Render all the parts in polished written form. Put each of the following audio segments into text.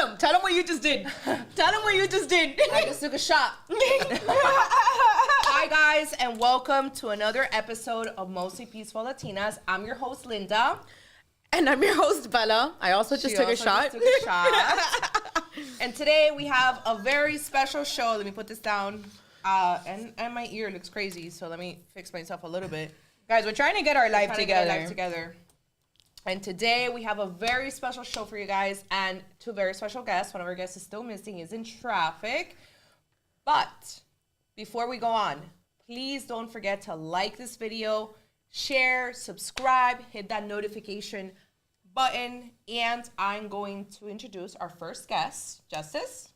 him. Tell him what you just did. Tell him what you just did. I just took a shot. Hi, guys, and welcome to another episode of Mostly Peaceful Latinas. I'm your host, Linda. And I'm your host, Bella. I also just took a shot. And today we have a very special show. Let me put this down. And my ear looks crazy, so let me fix myself a little bit. Guys, we're trying to get our life together. And today we have a very special show for you guys and two very special guests. One of our guests is still missing. He's in traffic. But before we go on, please don't forget to like this video, share, subscribe, hit that notification button. And I'm going to introduce our first guest, Justus.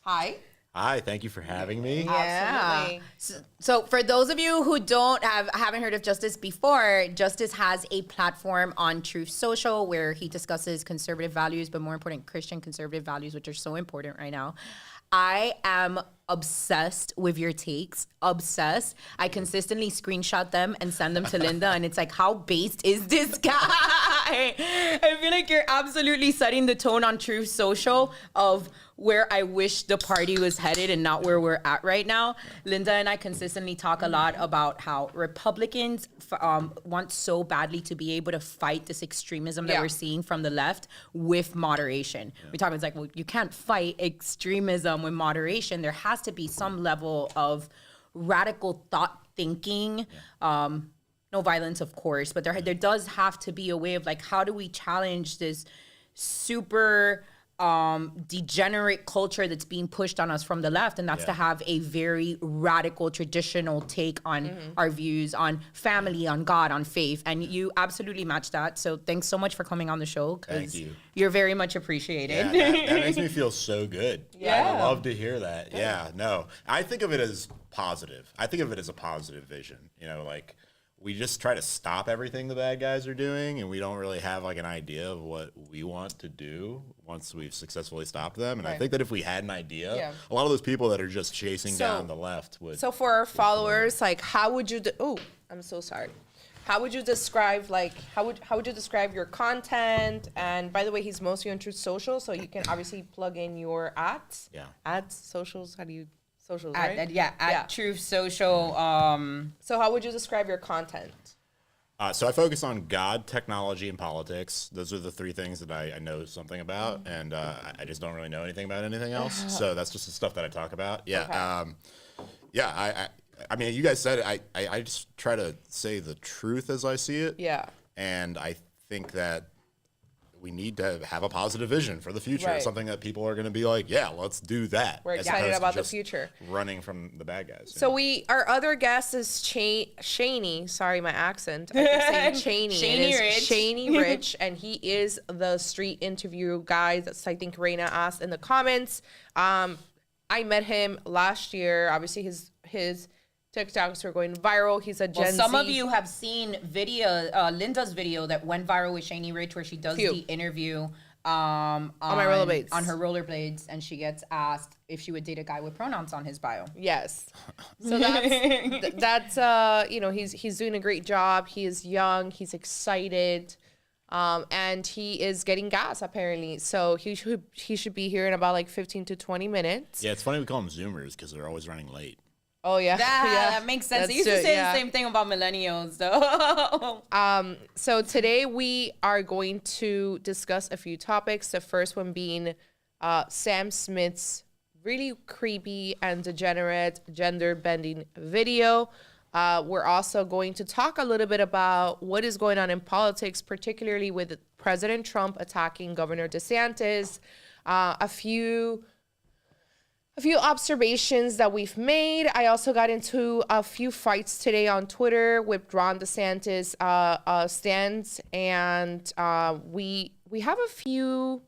Hi. Hi, thank you for having me. Yeah. Absolutely. So for those of you who haven't heard of Justus before, Justus has a platform on Truth Social where he discusses conservative values, but more important, Christian conservative values, which are so important right now. I am obsessed with your takes. Obsessed. I consistently screenshot them and send them to Linda, and it's like, how based is this guy? I feel like you're absolutely setting the tone on Truth Social of where I wish the party was headed and not where we're at right now. Linda and I consistently talk a lot about how Republicans want so badly to be able to fight this extremism that we're seeing from the left with moderation. We talk, it's like, well, you can't fight extremism with moderation. There has to be some level of radical thought thinking. No violence, of course, but there does have to be a way of like, how do we challenge this super degenerate culture that's being pushed on us from the left, and that's to have a very radical traditional take on our views on family, on God, on faith, and you absolutely match that. So thanks so much for coming on the show. Thank you. You're very much appreciated. Yeah, that makes me feel so good. Yeah. I love to hear that. Yeah, no, I think of it as positive. I think of it as a positive vision. You know, like, we just try to stop everything the bad guys are doing, and we don't really have like an idea of what we want to do once we've successfully stopped them. And I think that if we had an idea, a lot of those people that are just chasing down the left would. So for our followers, like, how would you? I'm so sorry. How would you describe how would you describe your content? And by the way, he's mostly on Truth Social, so you can obviously plug in your ads. Yeah. Ads, socials. How do you? Socials, right? At Truth Social. So how would you describe your content? So I focus on God, technology, and politics. Those are the three things that I know something about, and I just don't really know anything about anything else. So that's just the stuff that I talk about. Yeah. Okay. I mean, you guys said it. I just try to say the truth as I see it. Yeah. And I think that we need to have a positive vision for the future. Right. Something that people are going to be like, yeah, let's do that. We're excited about the future. Running from the bad guys. So our other guest is Shaney. Sorry, my accent. I keep saying Shaney. Shaney Rich, and he is the street interview guy that's, I think, Reina asked in the comments. I met him last year. Obviously, his TikToks are going viral. He's a Gen Z. Some of you have seen Linda's video that went viral with Shaney Rich, where she does the interview on my rollerblades. On her rollerblades, and she gets asked if she would date a guy with pronouns on his bio. Yes. So that's he's doing a great job. He is young. He's excited. And he is getting gas apparently. So he should be here in about like 15 to 20 minutes. Yeah, it's funny we call them Zoomers because they're always running late. Oh, yeah. That makes sense. They used to say the same thing about millennials, though. So today we are going to discuss a few topics. The first one being Sam Smith's really creepy and degenerate gender-bending video. We're also going to talk a little bit about what is going on in politics, particularly with President Trump attacking Governor DeSantis. A few observations that we've made. I also got into a few fights today on Twitter with Ron DeSantis stands, and we have a few.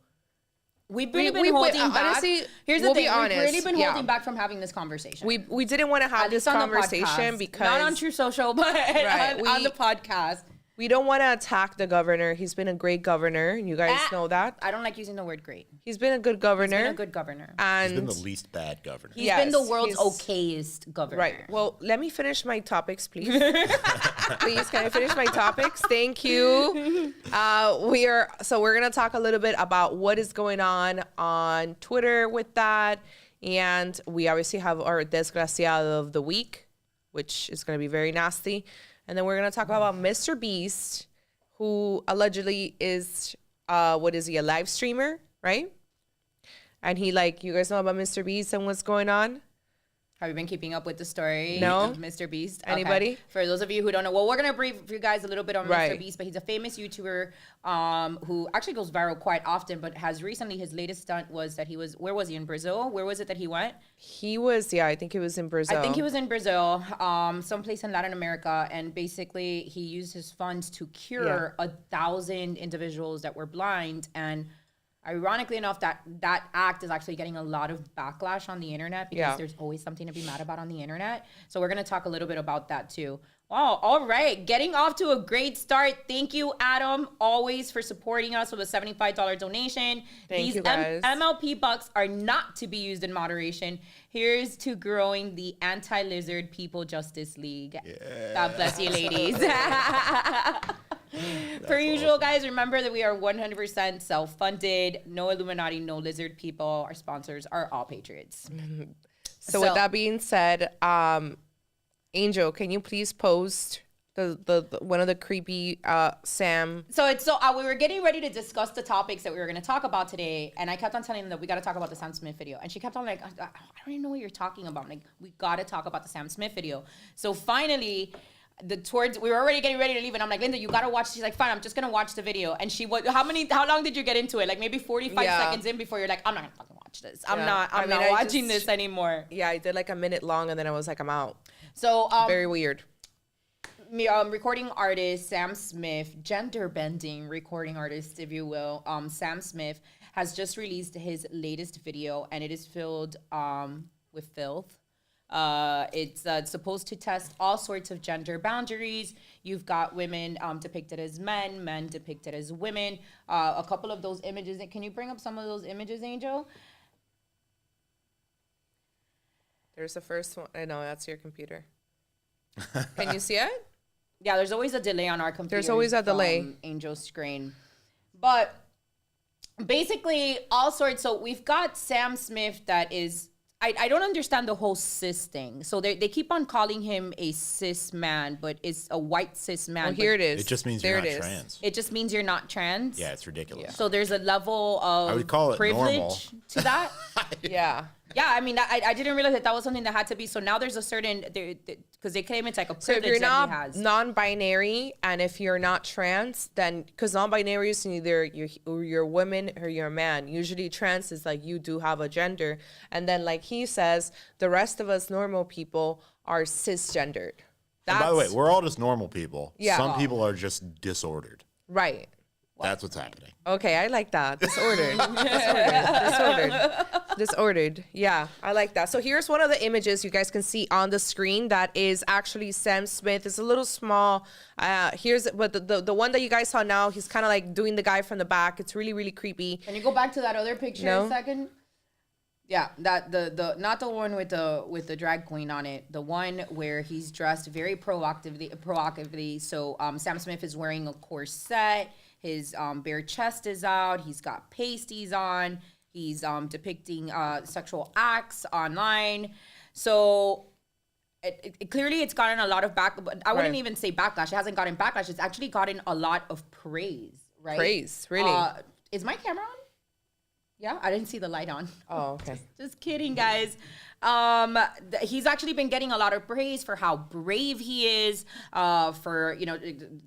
We've really been holding back. Honestly, here's the thing. We've really been holding back from having this conversation. We didn't want to have this conversation because not on True Social, but on the podcast. We don't want to attack the governor. He's been a great governor. You guys know that. I don't like using the word great. He's been a good governor. He's been a good governor. And He's been the least bad governor. He's been the world's okayest governor. Right. Well, let me finish my topics, please. Please, can I finish my topics? Thank you. We're going to talk a little bit about what is going on Twitter with that. And we obviously have our Desgraciado of the week, which is going to be very nasty. And then we're going to talk about Mr. Beast, who allegedly is, what is he, a live streamer, right? And he, like, you guys know about Mr. Beast and what's going on? Have you been keeping up with the story No. of Mr. Beast? Anybody? Okay. For those of you who don't know, well, we're going to brief you guys a little bit on Right. Mr. Beast, but he's a famous YouTuber who actually goes viral quite often, but has recently, his latest stunt was that he was, where was he, in Brazil? Where was it that he went? He was, I think it was in Brazil. I think he was in Brazil, someplace in Latin America, and basically he used his funds to cure 1,000 individuals that were blind. And ironically enough, that act is actually getting a lot of backlash on the internet because there's always something to be mad about on the internet. So we're going to talk a little bit about that too. Wow, all right. Getting off to a great start. Thank you, Adam, always for supporting us with a $75 donation. Thank you, guys. MLP bucks are not to be used in moderation. Here's to growing the Anti-Lizard People Justice League. Yeah. God bless you, ladies. Per usual, guys, remember that we are 100% self-funded. No Illuminati, no lizard people. Our sponsors are all patriots. So with that being said, Angel, can you please post the one of the creepy Sam? So we were getting ready to discuss the topics that we were going to talk about today, and I kept on telling them that we got to talk about the Sam Smith video, and she kept on like, I don't even know what you're talking about. Like, we got to talk about the Sam Smith video. So finally, we were already getting ready to leave, and I'm like, Linda, you gotta watch. She's like, fine, I'm just gonna watch the video. And how long did you get into it? Like maybe 45 seconds in before you're like, I'm not gonna fucking watch this. I'm not watching this anymore. Yeah, I did like a minute long, and then I was like, I'm out. So very weird. Recording artist Sam Smith, gender bending recording artist, if you will, Sam Smith has just released his latest video, and it is filled with filth. It's supposed to test all sorts of gender boundaries. You've got women depicted as men depicted as women. A couple of those images. Can you bring up some of those images, Angel? There's the first one. I know that's your computer. Can you see it? Yeah, there's always a delay on our computer. There's always a delay. Angel's screen. But basically all sorts. So we've got Sam Smith that is, I don't understand the whole cis thing. So they keep on calling him a cis man, but it's a white cis man. Well, here it is. It just means you're not trans. It just means you're not trans? Yeah, it's ridiculous. Yeah. So there's a level of I would call it privilege normal. to that? Yeah. Yeah, I mean, I didn't realize that was something that had to be. So now there's a certain, because they claim it's like a privilege so if you're that not he has. non-binary, and if you're not trans, then, because non-binary is either you're a woman or you're a man. Usually trans is like you do have a gender. And then like he says, the rest of us normal people are cisgendered. And by the way, we're all just normal people. Yeah. Some people are just disordered. Right. That's what's happening. Okay, I like that. Disordered. Yeah, I like that. So here's one of the images you guys can see on the screen that is actually Sam Smith. It's a little small. But the one that you guys saw now, he's kind of like doing the guy from the back. It's really, really creepy. Can you go back to that other picture a second? Yeah, that the not the one with the drag queen on it. The one where he's dressed very provocatively. So Sam Smith is wearing a corset. His bare chest is out. He's got pasties on. He's depicting sexual acts online. So clearly it's gotten a lot of but I wouldn't even say backlash. It hasn't gotten backlash. It's actually gotten a lot of praise, right? Praise, really? Is my camera on? Yeah, I didn't see the light on. Oh, okay. Just kidding, guys. He's actually been getting a lot of praise for how brave he is, for,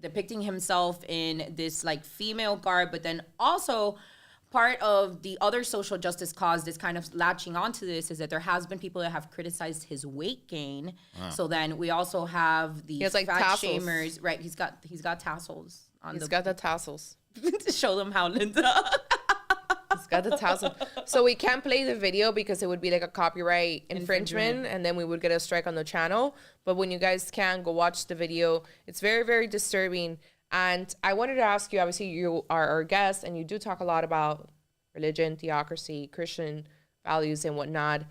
depicting himself in this like female garb, but then also part of the other social justice cause that's kind of latching onto this is that there has been people that have criticized his weight gain. Wow. So then we also have the fat tassels. shamers, right? He's got tassels on. He's got the tassels to show them how, Linda. He's got the tassels. So we can't play the video because it would be like a copyright infringement, and then we would get a strike on the channel. But when you guys can, go watch the video. It's very, very disturbing. And I wanted to ask you, obviously you are our guest and you do talk a lot about religion, theocracy, Christian values and whatnot.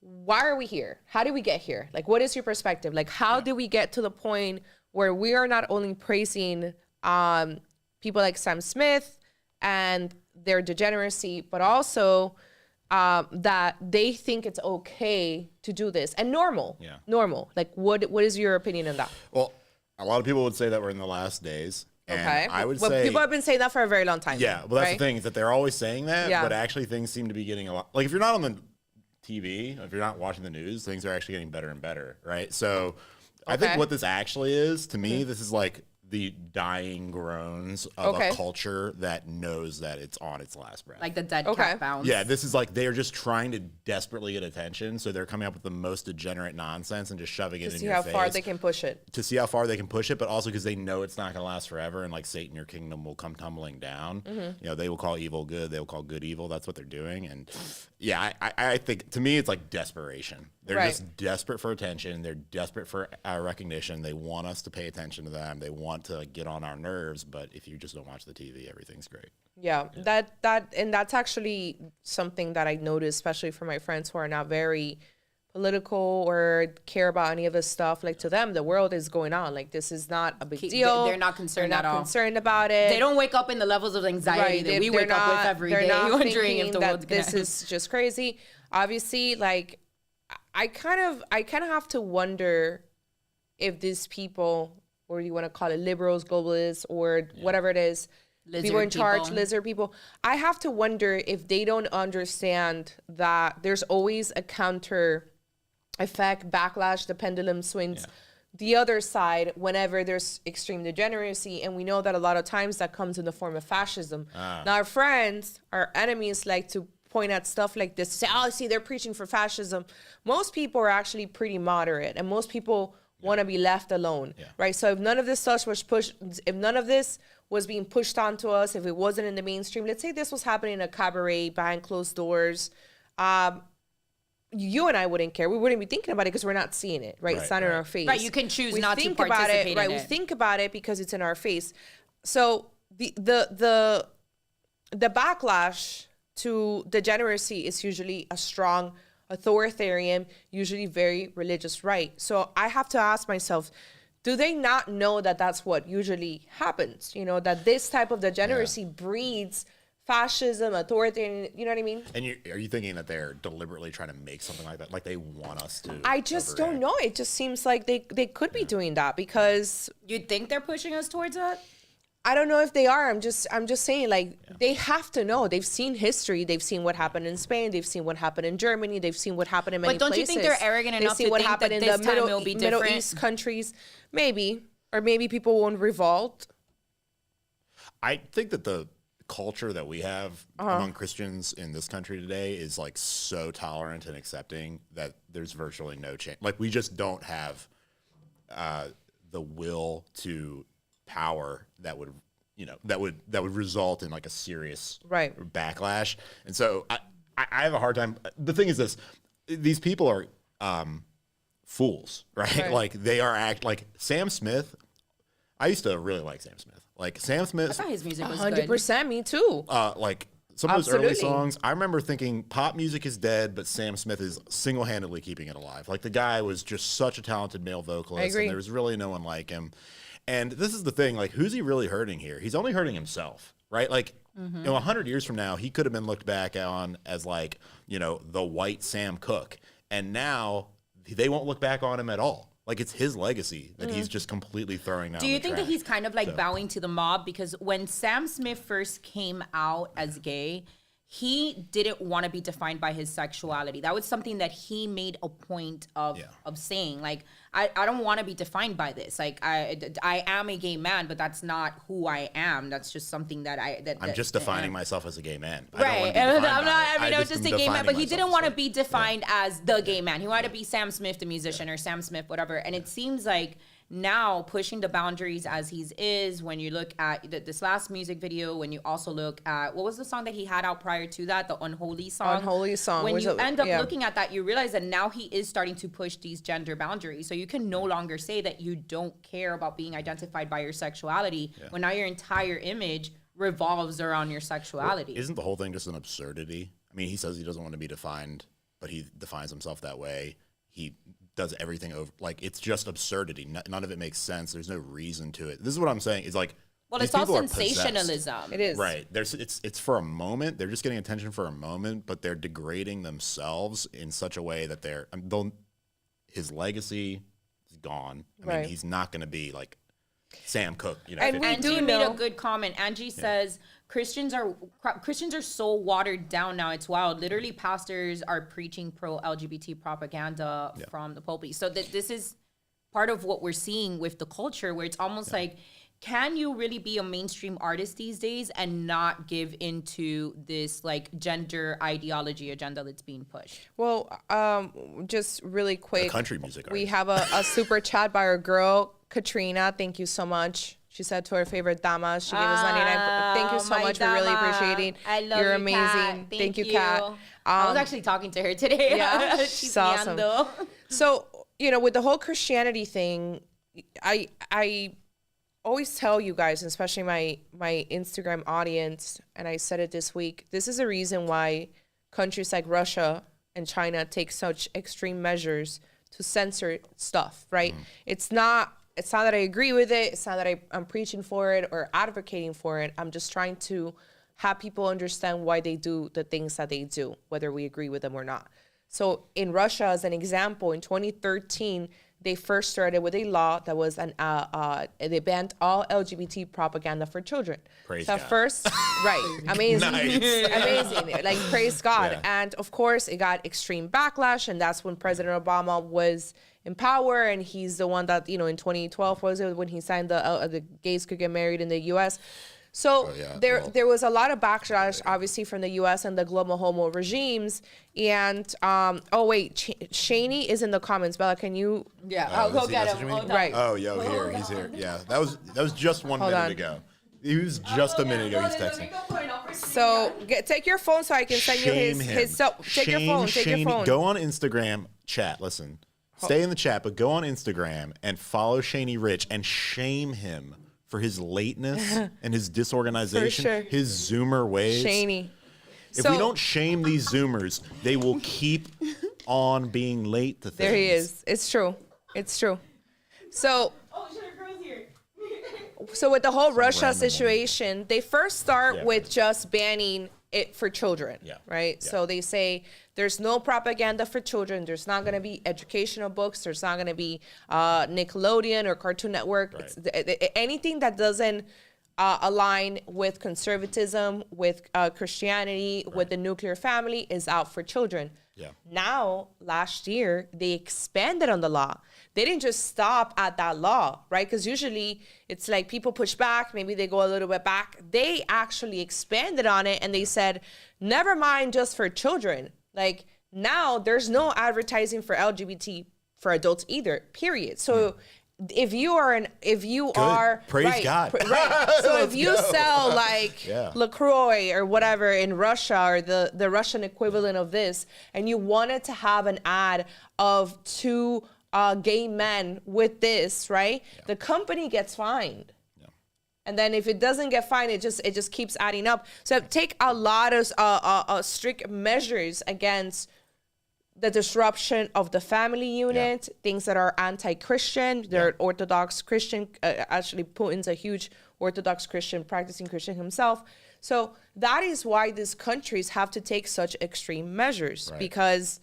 Why are we here? How did we get here? Like, what is your perspective? Like, how did we get to the point where we are not only praising people like Sam Smith and their degeneracy, but also that they think it's okay to do this and normal? Yeah. Normal. Like, what is your opinion on that? Well, a lot of people would say that we're in the last days. And Okay. I would Well, say people have been saying that for a very long time. yeah, well, that's right? the thing, is that they're always saying that, Yeah. but actually things seem to be getting a lot. Like, if you're not on the TV, if you're not watching the news, things are actually getting better and better, right? So I think Okay. what this actually is, to me, this is like the dying groans of Okay. a culture that knows that it's on its last breath. Like the dead Okay. cat bounce. Yeah, this is like they're just trying to desperately get attention, so they're coming up with the most degenerate nonsense and just shoving it To in see your how face. far they can push it. To see how far they can push it, but also because they know it's not going to last forever, and like Satan, your kingdom will come tumbling down. You know, they will call evil good, they will call good evil. That's what they're doing, and yeah, I think to me it's like desperation. They're Right. just desperate for attention. They're desperate for recognition. They want us to pay attention to them. They want to get on our nerves. But if you just don't watch the TV, everything's great. Yeah, that's actually something that I noticed, especially for my friends who are not very political or care about any of this stuff. Like, to them, the world is going on. Like, this is not a big deal. They're not concerned They're at not all. concerned about it. They don't wake up in the levels of anxiety that we they're wake up with every they're day, not wondering thinking if the that world's gonna this end. is just crazy. Obviously, like, I kind of have to wonder if these people, or you want to call it liberals, globalists, or whatever it is, people in charge, people. lizard people. I have to wonder if they don't understand that there's always a counter effect, backlash, the pendulum swings the other side whenever there's extreme degeneracy. And we know that a lot of times that comes in the form of fascism. Now, our friends, our enemies, like to point at stuff like this, say, oh, see, they're preaching for fascism. Most people are actually pretty moderate, and most people want to be left alone, right? So if none of this stuff was pushed, if none of this was being pushed onto us, if it wasn't in the mainstream, let's say this was happening in a cabaret behind closed doors, you and I wouldn't care. We wouldn't be thinking about it because we're not seeing it, right? It's not in our face. Right, you can choose We not to think about participate it, in right? We it. think about it because it's in our face. So the backlash to degeneracy is usually a strong authoritarian, usually very religious right. So I have to ask myself, do they not know that that's what usually happens? You know, that this type of degeneracy breeds fascism, authoritarian, you know what I mean? And are you thinking that they're deliberately trying to make something like that? Like they want us to? I just don't overreact? know. It just seems like they could be doing that because You'd think they're pushing us towards that? I don't know if they are. I'm just saying, like, they have to know. They've seen history. They've seen what happened in Spain. They've seen what happened in Germany. They've seen what happened in many But don't places. you think they're arrogant enough They've seen to what think happened that in this the time Middle, it'll be Middle different? East countries? Maybe. Or maybe people won't revolt. I think that the culture that we have among Christians in this country today is like so tolerant and accepting that there's virtually no change. Like we just don't have the will to power that would, you know, that would result in like a serious backlash. And so I have a hard time. The thing is this: these people are fools, right? Like they are like Sam Smith. I used to really like Sam Smith. Like Sam Smith. I thought his music was 100%. Me too. Like some of those early Absolutely. songs, I remember thinking pop music is dead, but Sam Smith is single-handedly keeping it alive. Like the guy was just such a talented male vocalist, agree. and there was really no one like him. And this is the thing, like who's he really hurting here? He's only hurting himself, right? Like, you know, 100 years from now, he could have been looked back on as like, you know, the white Sam Cooke. And now they won't look back on him at all. Like it's his legacy that he's just completely throwing out. Do you think that he's kind of like bowing to the mob? Because when Sam Smith first came out as gay, he didn't want to be defined by his sexuality. That was something that he made a point of saying. Like, I don't want to be defined by this. Like, I am a gay man, but that's not who I am. That's just something that I'm just defining myself as a gay man. Right. I was just a gay man, but he didn't want to be defined as the gay man. He wanted to be Sam Smith, the musician, or Sam Smith, whatever. And it seems like now pushing the boundaries as he is. When you look at this last music video, when you also look at, what was the song that he had out prior to that, the Unholy song? Unholy song. When you end up looking at that, you realize that now he is starting to push these gender boundaries. So you can no longer say that you don't care about being identified by your sexuality when now your entire image revolves around your sexuality. Well, isn't the whole thing just an absurdity? I mean, he says he doesn't want to be defined, but he defines himself that way. He does everything over, like, it's just absurdity. None of it makes sense. There's no reason to it. This is what I'm saying. Is like, well, it's all sensationalism. It is. Right. It's for a moment. They're just getting attention for a moment, but they're degrading themselves in such a way that his legacy is gone. I mean, he's not going to be like Sam Cooke. You know, and we Angie made a good comment. Angie says Christians are so watered down now. It's wild. Literally, pastors are preaching pro-LGBT propaganda from the pulpit. So this is part of what we're seeing with the culture, where it's almost like, can you really be a mainstream artist these days and not give into this like gender ideology agenda that's being pushed? Well, just really quick, country music we artist. have a super chat by our girl Katrina. Thank you so much. She said to her favorite damas, she gave us 99. Thank you so much. We really appreciate it. You're amazing. Kat. Thank you, Kat. I was actually talking to her today. Yeah, she's awesome. So, with the whole Christianity thing, I always tell you guys, especially my Instagram audience, and I said it this week, this is a reason why countries like Russia and China take such extreme measures to censor stuff, right? It's not that I agree with it. It's not that I'm preaching for it or advocating for it. I'm just trying to have people understand why they do the things that they do, whether we agree with them or not. So in Russia, as an example, in 2013, they first started with a law that was they banned all LGBT propaganda for children. Praise so God. First, right, amazing, Nice. amazing, like praise God. Yeah. And of course, it got extreme backlash, and that's when President Obama was in power, and he's the one that, in 2012 was it when he signed the gays could get married in the U.S. So there was a lot of backlash, obviously, from the U.S. and the global homo regimes. And Shaney is in the comments. Bella, can you? Yeah, I'll go get him. Right. Oh, he's here. Yeah, that was just 1 minute ago. He was just a minute ago. He's texting. So take your phone so I can send you his. So take your phone. Take your phone. Go on Instagram, chat. Listen, stay in the chat, but go on Instagram and follow Shaney Rich and shame him for his lateness and his disorganization, For sure. his Zoomer ways. Shaney. If we don't shame these Zoomers, they will keep on being late to things. There he is. It's true. It's true. So. So with the whole Russia situation, they first start with just banning it for children, right? Yeah. So they say there's no propaganda for children. There's not going to be educational books. There's not going to be Nickelodeon or Cartoon Network. Right. Anything that doesn't align with conservatism, with Christianity, with the nuclear family is out for children. Yeah. Now, last year, they expanded on the law. They didn't just stop at that law, right? Because usually it's like people push back, maybe they go a little bit back. They actually expanded on it, and they said, never mind just for children. Like, now there's no advertising for LGBT for adults either, period. So if you are praise God. Right. So if you sell like LaCroix or whatever in Russia, or the Russian equivalent of this, and you wanted to have an ad of two gay men with this, right? Yeah. The company gets fined. Yeah. And then if it doesn't get fined, it just keeps adding up. So take a lot of strict measures against the disruption of the family unit, things that are anti-Christian. They're Orthodox Christian. Actually, Putin's a huge Orthodox Christian, practicing Christian himself. So that is why these countries have to take such extreme measures, because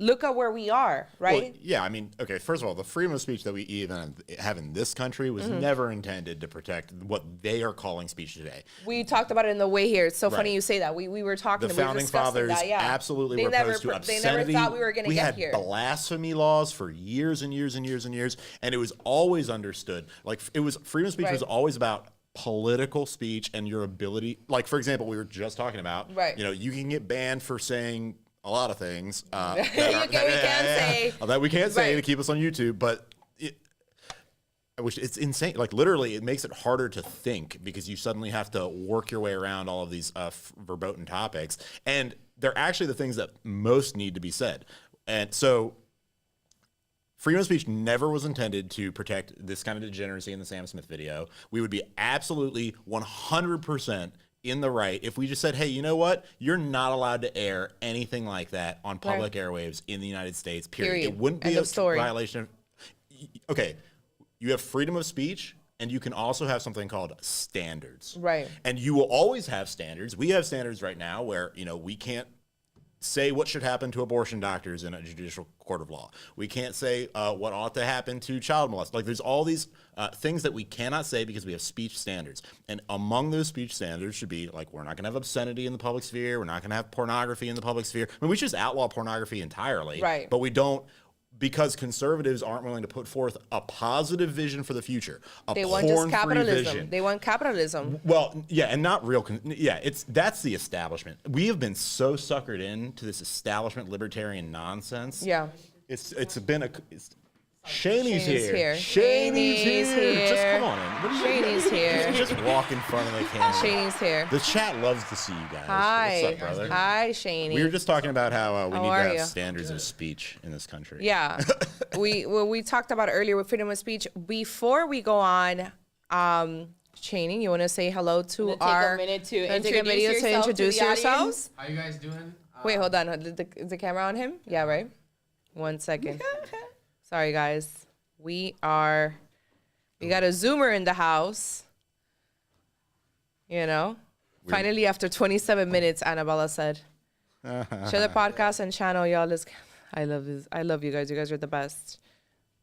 look at where we are, right? Well, yeah, I mean, okay, first of all, the freedom of speech that we even have in this country was never intended to protect what they are calling speech today. We talked about it in the way here. It's so funny you say that. We were talking, the founding fathers absolutely were opposed to obscenity. They never thought we were going to get here. We had blasphemy laws for years and years and years and years, and it was always understood. Like, freedom of speech was always about political speech and your ability. Like, for example, we were just talking about, you can get banned for saying a lot of things that we can't say to keep us on YouTube, but which it's insane. Like literally, it makes it harder to think because you suddenly have to work your way around all of these verboten topics, and they're actually the things that most need to be said. And so, freedom of speech never was intended to protect this kind of degeneracy in the Sam Smith video. We would be absolutely 100% in the right if we just said, hey, you know what? You're not allowed to air anything like that on public airwaves in the United States, period. It wouldn't be a violation of... Okay, you have freedom of speech, and you can also have something called standards. Right. And you will always have standards. We have standards right now where, we can't say what should happen to abortion doctors in a judicial court of law. We can't say what ought to happen to child molesters. Like there's all these things that we cannot say because we have speech standards. And among those speech standards should be like, we're not going to have obscenity in the public sphere. We're not going to have pornography in the public sphere. I mean, we should just outlaw pornography entirely. Right. But we don't, because conservatives aren't willing to put forth a positive vision for the future. They want just capitalism. Vision. They want capitalism. Well, yeah, and not real. That's the establishment. We have been so suckered into this establishment libertarian nonsense. Yeah. It's been Shaney's here. Shaney's here. Just come on in. Shaney's here. Just walk in front of the camera. Shaney's here. The chat loves to see you guys. Hi. What's up, brother? Hi, Shaney. We were just talking about how we need to have you? standards of speech in this country. Yeah. we talked about earlier with freedom of speech. Before we go on, Shaney, you want to say hello to our... Take a minute to introduce yourselves. How you guys doing? Wait, hold on. Is the camera on him? Yeah, right? 1 second. Sorry, guys. We got a Zoomer in the house. Finally, after 27 minutes, Annabella said. Share the podcast and channel, y'all. I love this. I love you guys. You guys are the best.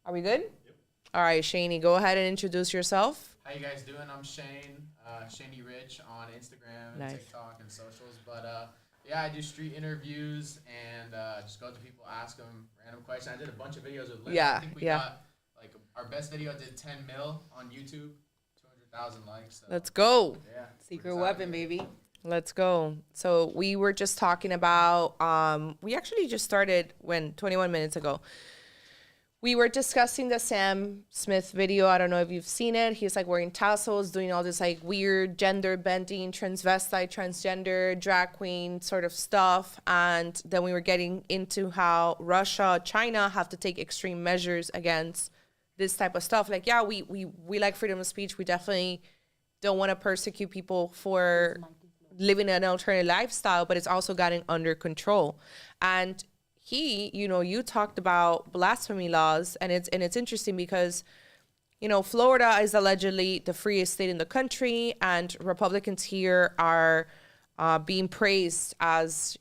Are we good? Yep. All right, Shaney, go ahead and introduce yourself. How you guys doing? I'm Shane, Shaney Rich on Instagram and TikTok and socials. But yeah, I do street interviews and just go to people, ask them random questions. I did a bunch of videos with Liz. Yeah, I think we got, like, our best video did 10 mil on YouTube, 200,000 likes. So, Let's go. yeah. Secret weapon, baby. Let's go. So we were just talking about, we actually just started 21 minutes ago. We were discussing the Sam Smith video. I don't know if you've seen it. He's like wearing tassels, doing all this like weird gender bending, transvestite, transgender, drag queen sort of stuff. And then we were getting into how Russia, China have to take extreme measures against this type of stuff. Like, yeah, we like freedom of speech. We definitely don't want to persecute people for living an alternative lifestyle, but it's also gotten under control. And you talked about blasphemy laws, and it's interesting because, Florida is allegedly the freest state in the country, and Republicans here are being praised as,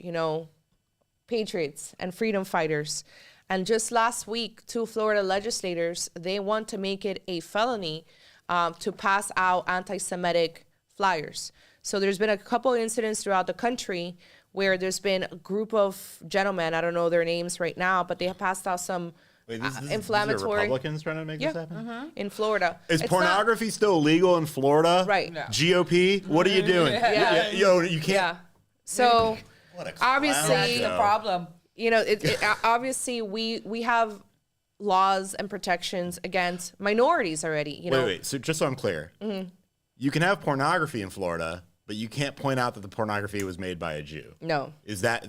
patriots and freedom fighters. And just last week, 2 Florida legislators, they want to make it a felony to pass out anti-Semitic flyers. So there's been a couple of incidents throughout the country where there's been a group of gentlemen, I don't know their names right now, but they have passed out some inflammatory... These are Republicans trying to make this happen? In Florida. Is pornography still illegal in Florida? Right. No. GOP, what are you doing? Yeah. You can't... Yeah. So, What a obviously... clown That's show. the problem. Obviously, we have laws and protections against minorities already, Wait. So just so I'm clear, you can have pornography in Florida, but you can't point out that the pornography was made by a Jew. No. Is that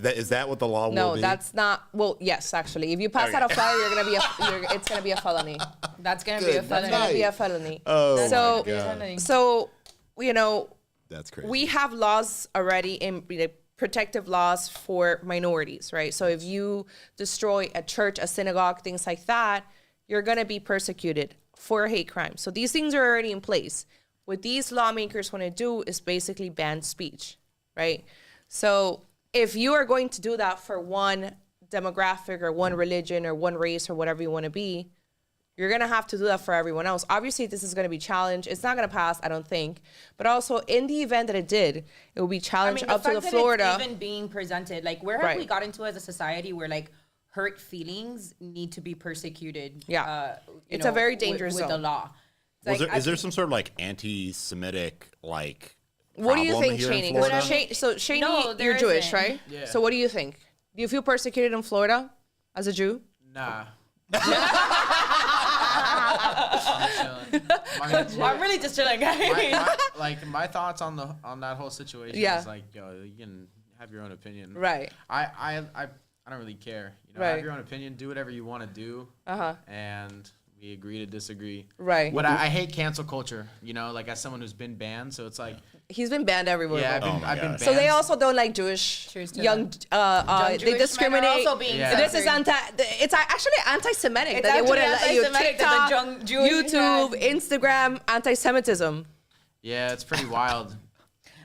what the law will be? No, that's not. Well, yes, actually, if you pass out a flyer, it's gonna be a felony. That's gonna be a felony. It's gonna be a felony. Oh So- my God. So, That's crazy. we have laws already in protective laws for minorities, right? So if you destroy a church, a synagogue, things like that, you're gonna be persecuted for hate crime. So these things are already in place. What these lawmakers want to do is basically ban speech, right? So if you are going to do that for one demographic or one religion or one race or whatever you want to be, you're going to have to do that for everyone else. Obviously, this is going to be challenged. It's not going to pass, I don't think. But also, in the event that it did, it will be challenged up to the Florida. It's even being presented, like, where have we gotten to as a society where, like, hurt feelings need to be persecuted? Yeah. It's a very dangerous with the zone. law. Is there some sort of like anti-Semitic What do you problem think, here in Shaney? Florida? Shaney, No, there you're Jewish, isn't. right? Yeah. So what do you think? Do you feel persecuted in Florida as a Jew? Nah. I'm really just chilling, guys. My thoughts on that whole situation is like, yo, you can have your own opinion. Right. I don't really care. You know, have your own opinion. Do whatever you want to do. And we agree to disagree. Right. What I hate cancel culture. You know, like as someone who's been banned, so it's like. He's been banned everywhere. Yeah, I've been banned. So they also don't like Jewish young. They Jewish discriminate. men are also being This is it's actually anti-Semitic. It's that they actually wouldn't let you anti-Semitic that the TikTok, Jewish YouTube, men- Instagram, anti-Semitism. Yeah, it's pretty wild.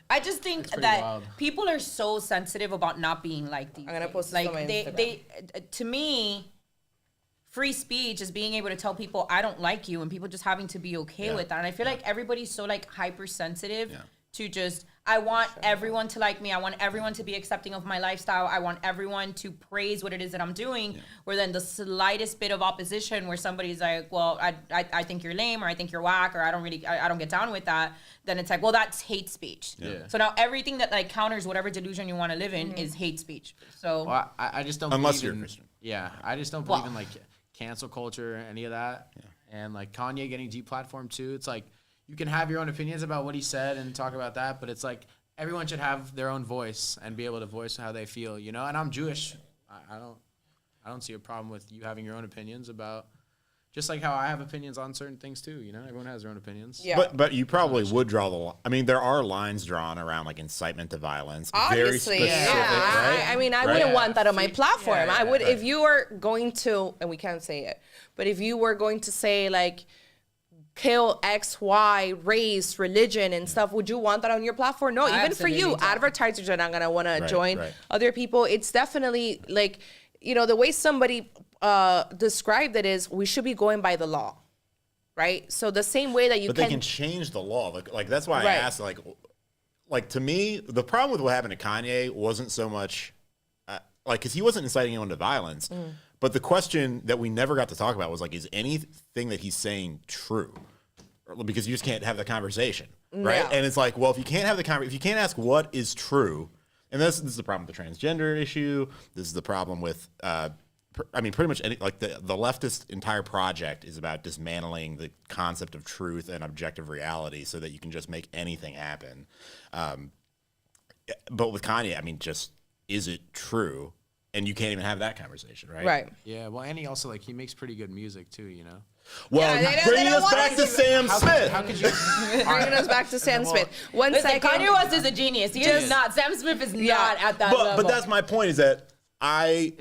I just think that people are so sensitive about not being like these. I'm gonna post this like on my they to me, free speech is being able to tell people I don't like you, and people just having to be okay with that. And I feel like everybody's so like hypersensitive to just I want everyone to like me. I want everyone to be accepting of my lifestyle. I want everyone to praise what it is that I'm doing. Where then the slightest bit of opposition where somebody's like, well, I think you're lame, or I think you're whack, or I don't get down with that. Then it's like, well, that's hate speech. Yeah. So now everything that like counters whatever delusion you want to live in is hate speech. So I just don't unless believe you're in, a Christian. Yeah, I just don't believe in like cancel culture or any of that. Yeah. And like Kanye getting deplatformed too. It's like you can have your own opinions about what he said and talk about that, but it's like everyone should have their own voice and be able to voice how they feel, you know? And I'm Jewish. I don't see a problem with you having your own opinions about just like how I have opinions on certain things too, you know? Everyone has their own opinions. Yeah. But you probably would draw the line. I mean, there are lines drawn around like incitement to violence. Obviously, very specific, right? I mean, I wouldn't want that on my platform. Yeah, I would, if you were going to, and we can't say it, but if you were going to say like, kill X, Y, race, religion, and stuff, would you want that on your platform? No, even for you, advertisers are not going to want to join other people. It's definitely like, you know, the way somebody described it is we should be going by the law, right? So the same way that you they can change the law. Like that's why I asked, like to me, the problem with what happened to Kanye wasn't so much, because he wasn't inciting anyone to violence. But the question that we never got to talk about was like, is anything that he's saying true? Because you just can't have the conversation, right? Yeah. And it's like, well, if you can't have the conversation, if you can't ask what is true, and this is the problem with the transgender issue. This is the problem with, pretty much any, like the leftist entire project is about dismantling the concept of truth and objective reality so that you can just make anything happen. But with Kanye, I mean, just is it true? And you can't even have that conversation, right? Right. Yeah. Well, and he also like he makes pretty good music too, you know. Well, bringing us back to Sam Smith. How could you? Bringing us back to Sam Smith. One second. Kanye West is a genius. He is not. Sam Smith is not at that level. But that's my point. Is that I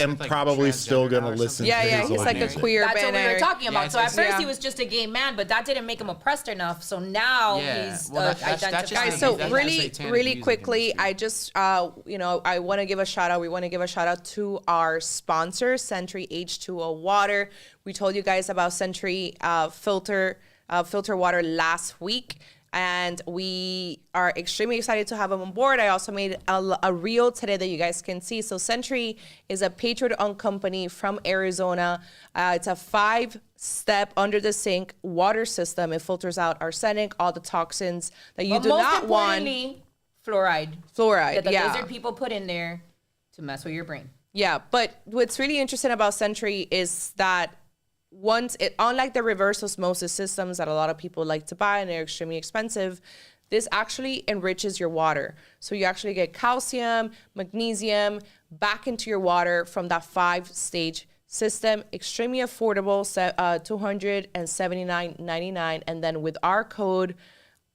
am probably still going to listen to his he's like music. a queer That's banner. what we were talking about. Yeah, so at first he was just a gay man, but that didn't make him oppressed enough. So now he's identified. Guys, so really quickly, I just, I want to give a shout out. We want to give a shout out to our sponsor, Sentry H2O Water. We told you guys about Sentry filter water last week. And we are extremely excited to have them on board. I also made a reel today that you guys can see. So Sentry is a Patriot-owned company from Arizona. It's a 5-step under-the-sink water system. It filters out arsenic, all the toxins that you do not want. Most importantly, fluoride. Fluoride, that the lizard people put in there to mess with your brain. Yeah, but what's really interesting about Sentry is that unlike the reverse osmosis systems that a lot of people like to buy and they're extremely expensive, this actually enriches your water. So you actually get calcium, magnesium back into your water from that 5-stage system. Extremely affordable, $279.99. And then with our code,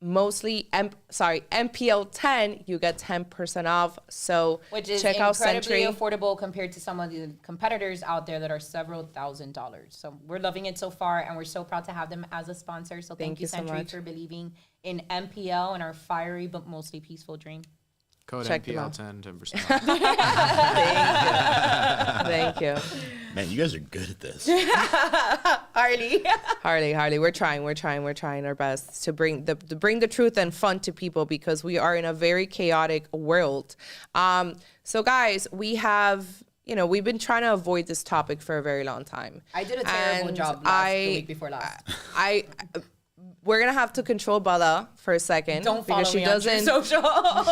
MPL10, you get 10% off. So which is check out incredibly Sentry. affordable compared to some of the competitors out there that are several $1,000s. So we're loving it so far, and we're so proud to have them as a sponsor. So thank you, Sentry, so much for believing in MPL and our fiery but mostly peaceful dream. Code Check MPL10, 10%. Thank you. Man, you guys are good at this. Harley, we're trying our best to bring the truth and fun to people because we are in a very chaotic world. So guys, we've been trying to avoid this topic for a very long time. I did a terrible job the week before last. We're gonna have to control Bella for a second. Don't follow me on social.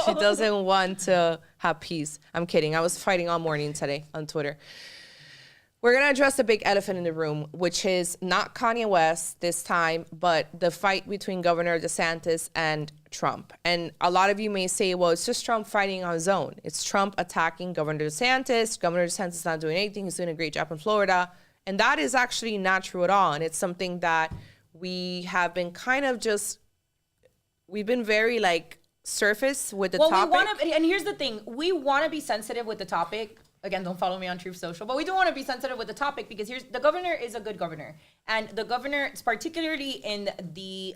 She doesn't want to have peace. I'm kidding. I was fighting all morning today on Twitter. We're going to address the big elephant in the room, which is not Kanye West this time, but the fight between Governor DeSantis and Trump. And a lot of you may say, well, it's just Trump fighting on his own. It's Trump attacking Governor DeSantis. Governor DeSantis is not doing anything. He's doing a great job in Florida. And that is actually not true at all. And it's something that we have been kind of just, we've been very like surface with the topic. We want to, and here's the thing. We want to be sensitive with the topic. Again, don't follow me on Truth Social, but we do want to be sensitive with the topic because the governor is a good governor, and the governor, particularly in the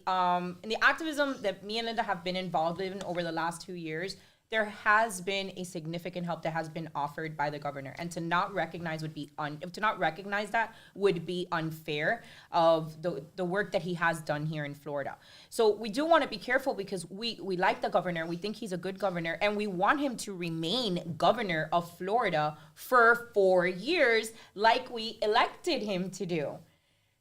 activism that me and Linda have been involved in over the last 2 years, there has been a significant help that has been offered by the governor, and to not recognize that would be unfair of the work that he has done here in Florida. So we do want to be careful because we like the governor. We think he's a good governor, and we want him to remain governor of Florida for 4 years like we elected him to do.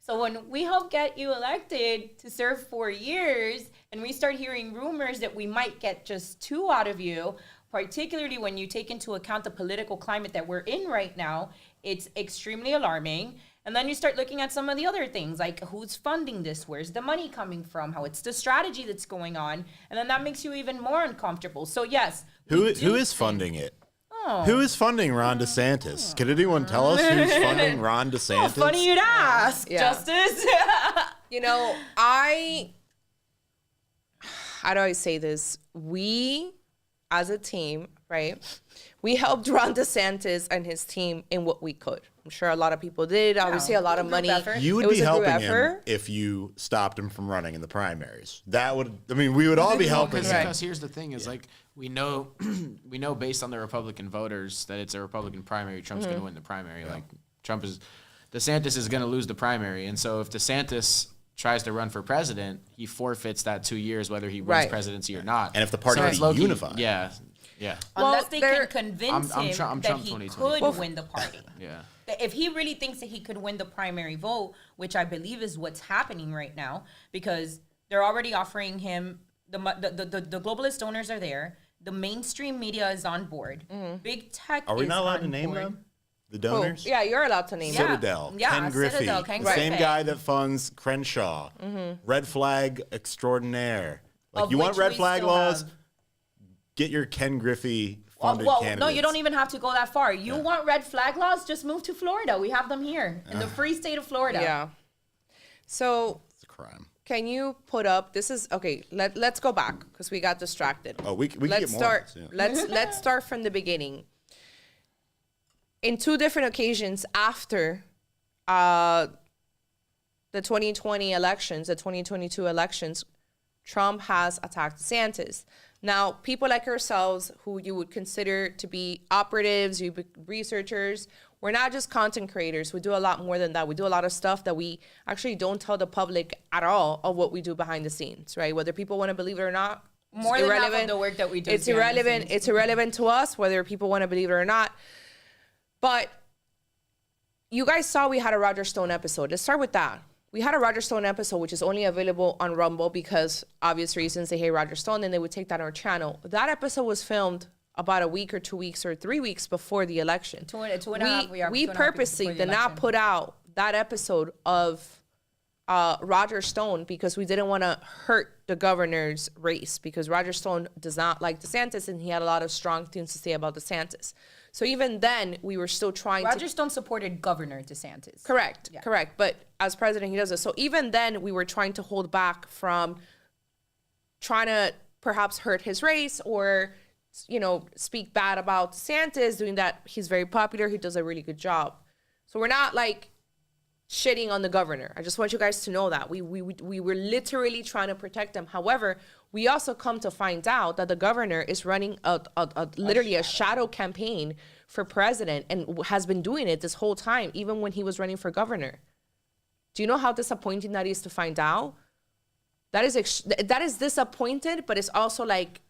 So when we help get you elected to serve 4 years and we start hearing rumors that we might get just 2 out of you, particularly when you take into account the political climate that we're in right now, it's extremely alarming. And then you start looking at some of the other things, like who's funding this, where's the money coming from, how it's the strategy that's going on, and then that makes you even more uncomfortable. So yes. Who is funding it? Who is funding Ron DeSantis? Can anyone tell us who's funding Ron DeSantis? Oh, funny you'd ask, Justus. You know, how do I say this? We, as a team, right, we helped Ron DeSantis and his team in what we could. I'm sure a lot of people did. Obviously, a lot of money. You would be helping him if you stopped him from running in the primaries. That would, I mean, we would all be helping him. Because here's the thing is like, we know based on the Republican voters that it's a Republican primary, Trump's going to win the primary. Yeah. Like DeSantis is going to lose the primary. And so if DeSantis tries to run for president, he forfeits that 2 years, whether he wins presidency or not. And if the party is unified. Yeah. Unless they can convince him that he could win the party. Yeah. If he really thinks that he could win the primary vote, which I believe is what's happening right now, because they're already offering him, the globalist donors are there, the mainstream media is on board, big tech. Are we not allowed to name them? The donors? Yeah, you're allowed to name them. Citadel, Ken Griffey, the same guy that funds Crenshaw, Red Flag Extraordinaire. Like, you want red flag laws? Get your Ken Griffey funded candidates. No, you don't even have to go that far. You want red flag laws? Just move to Florida. We have them here in the free state of Florida. Yeah. So it's a crime. Can you put up? This is okay. Let's go back because we got distracted. Oh, we can let's get start. more. Let's start from the beginning. In 2 different occasions after the 2020 elections, the 2022 elections, Trump has attacked DeSantis. Now, people like ourselves, who you would consider to be operatives, researchers, we're not just content creators. We do a lot more than that. We do a lot of stuff that we actually don't tell the public at all of what we do behind the scenes, right? Whether people want to believe it or not, more than half of the work that we do. It's irrelevant. It's irrelevant to us, whether people want to believe it or not. But you guys saw we had a Roger Stone episode. Let's start with that. We had a Roger Stone episode, which is only available on Rumble because obvious reasons. They hate Roger Stone, and they would take that on our channel. That episode was filmed about a week or 2 weeks or 3 weeks before the election. We purposely did not put out that episode of Roger Stone because we didn't want to hurt the governor's race, because Roger Stone does not like DeSantis, and he had a lot of strong things to say about DeSantis. So even then, we were still trying Roger Stone supported Governor DeSantis. Correct. But as president, he does it. So even then, we were trying to hold back from trying to perhaps hurt his race or, you know, speak bad about DeSantis, doing that. He's very popular. He does a really good job. So we're not like shitting on the governor. I just want you guys to know that. We were literally trying to protect him. However, we also come to find out that the governor is running literally a shadow campaign for president and has been doing it this whole time, even when he was running for governor. Do you know how disappointing that is to find out? That is disappointed, but it's also like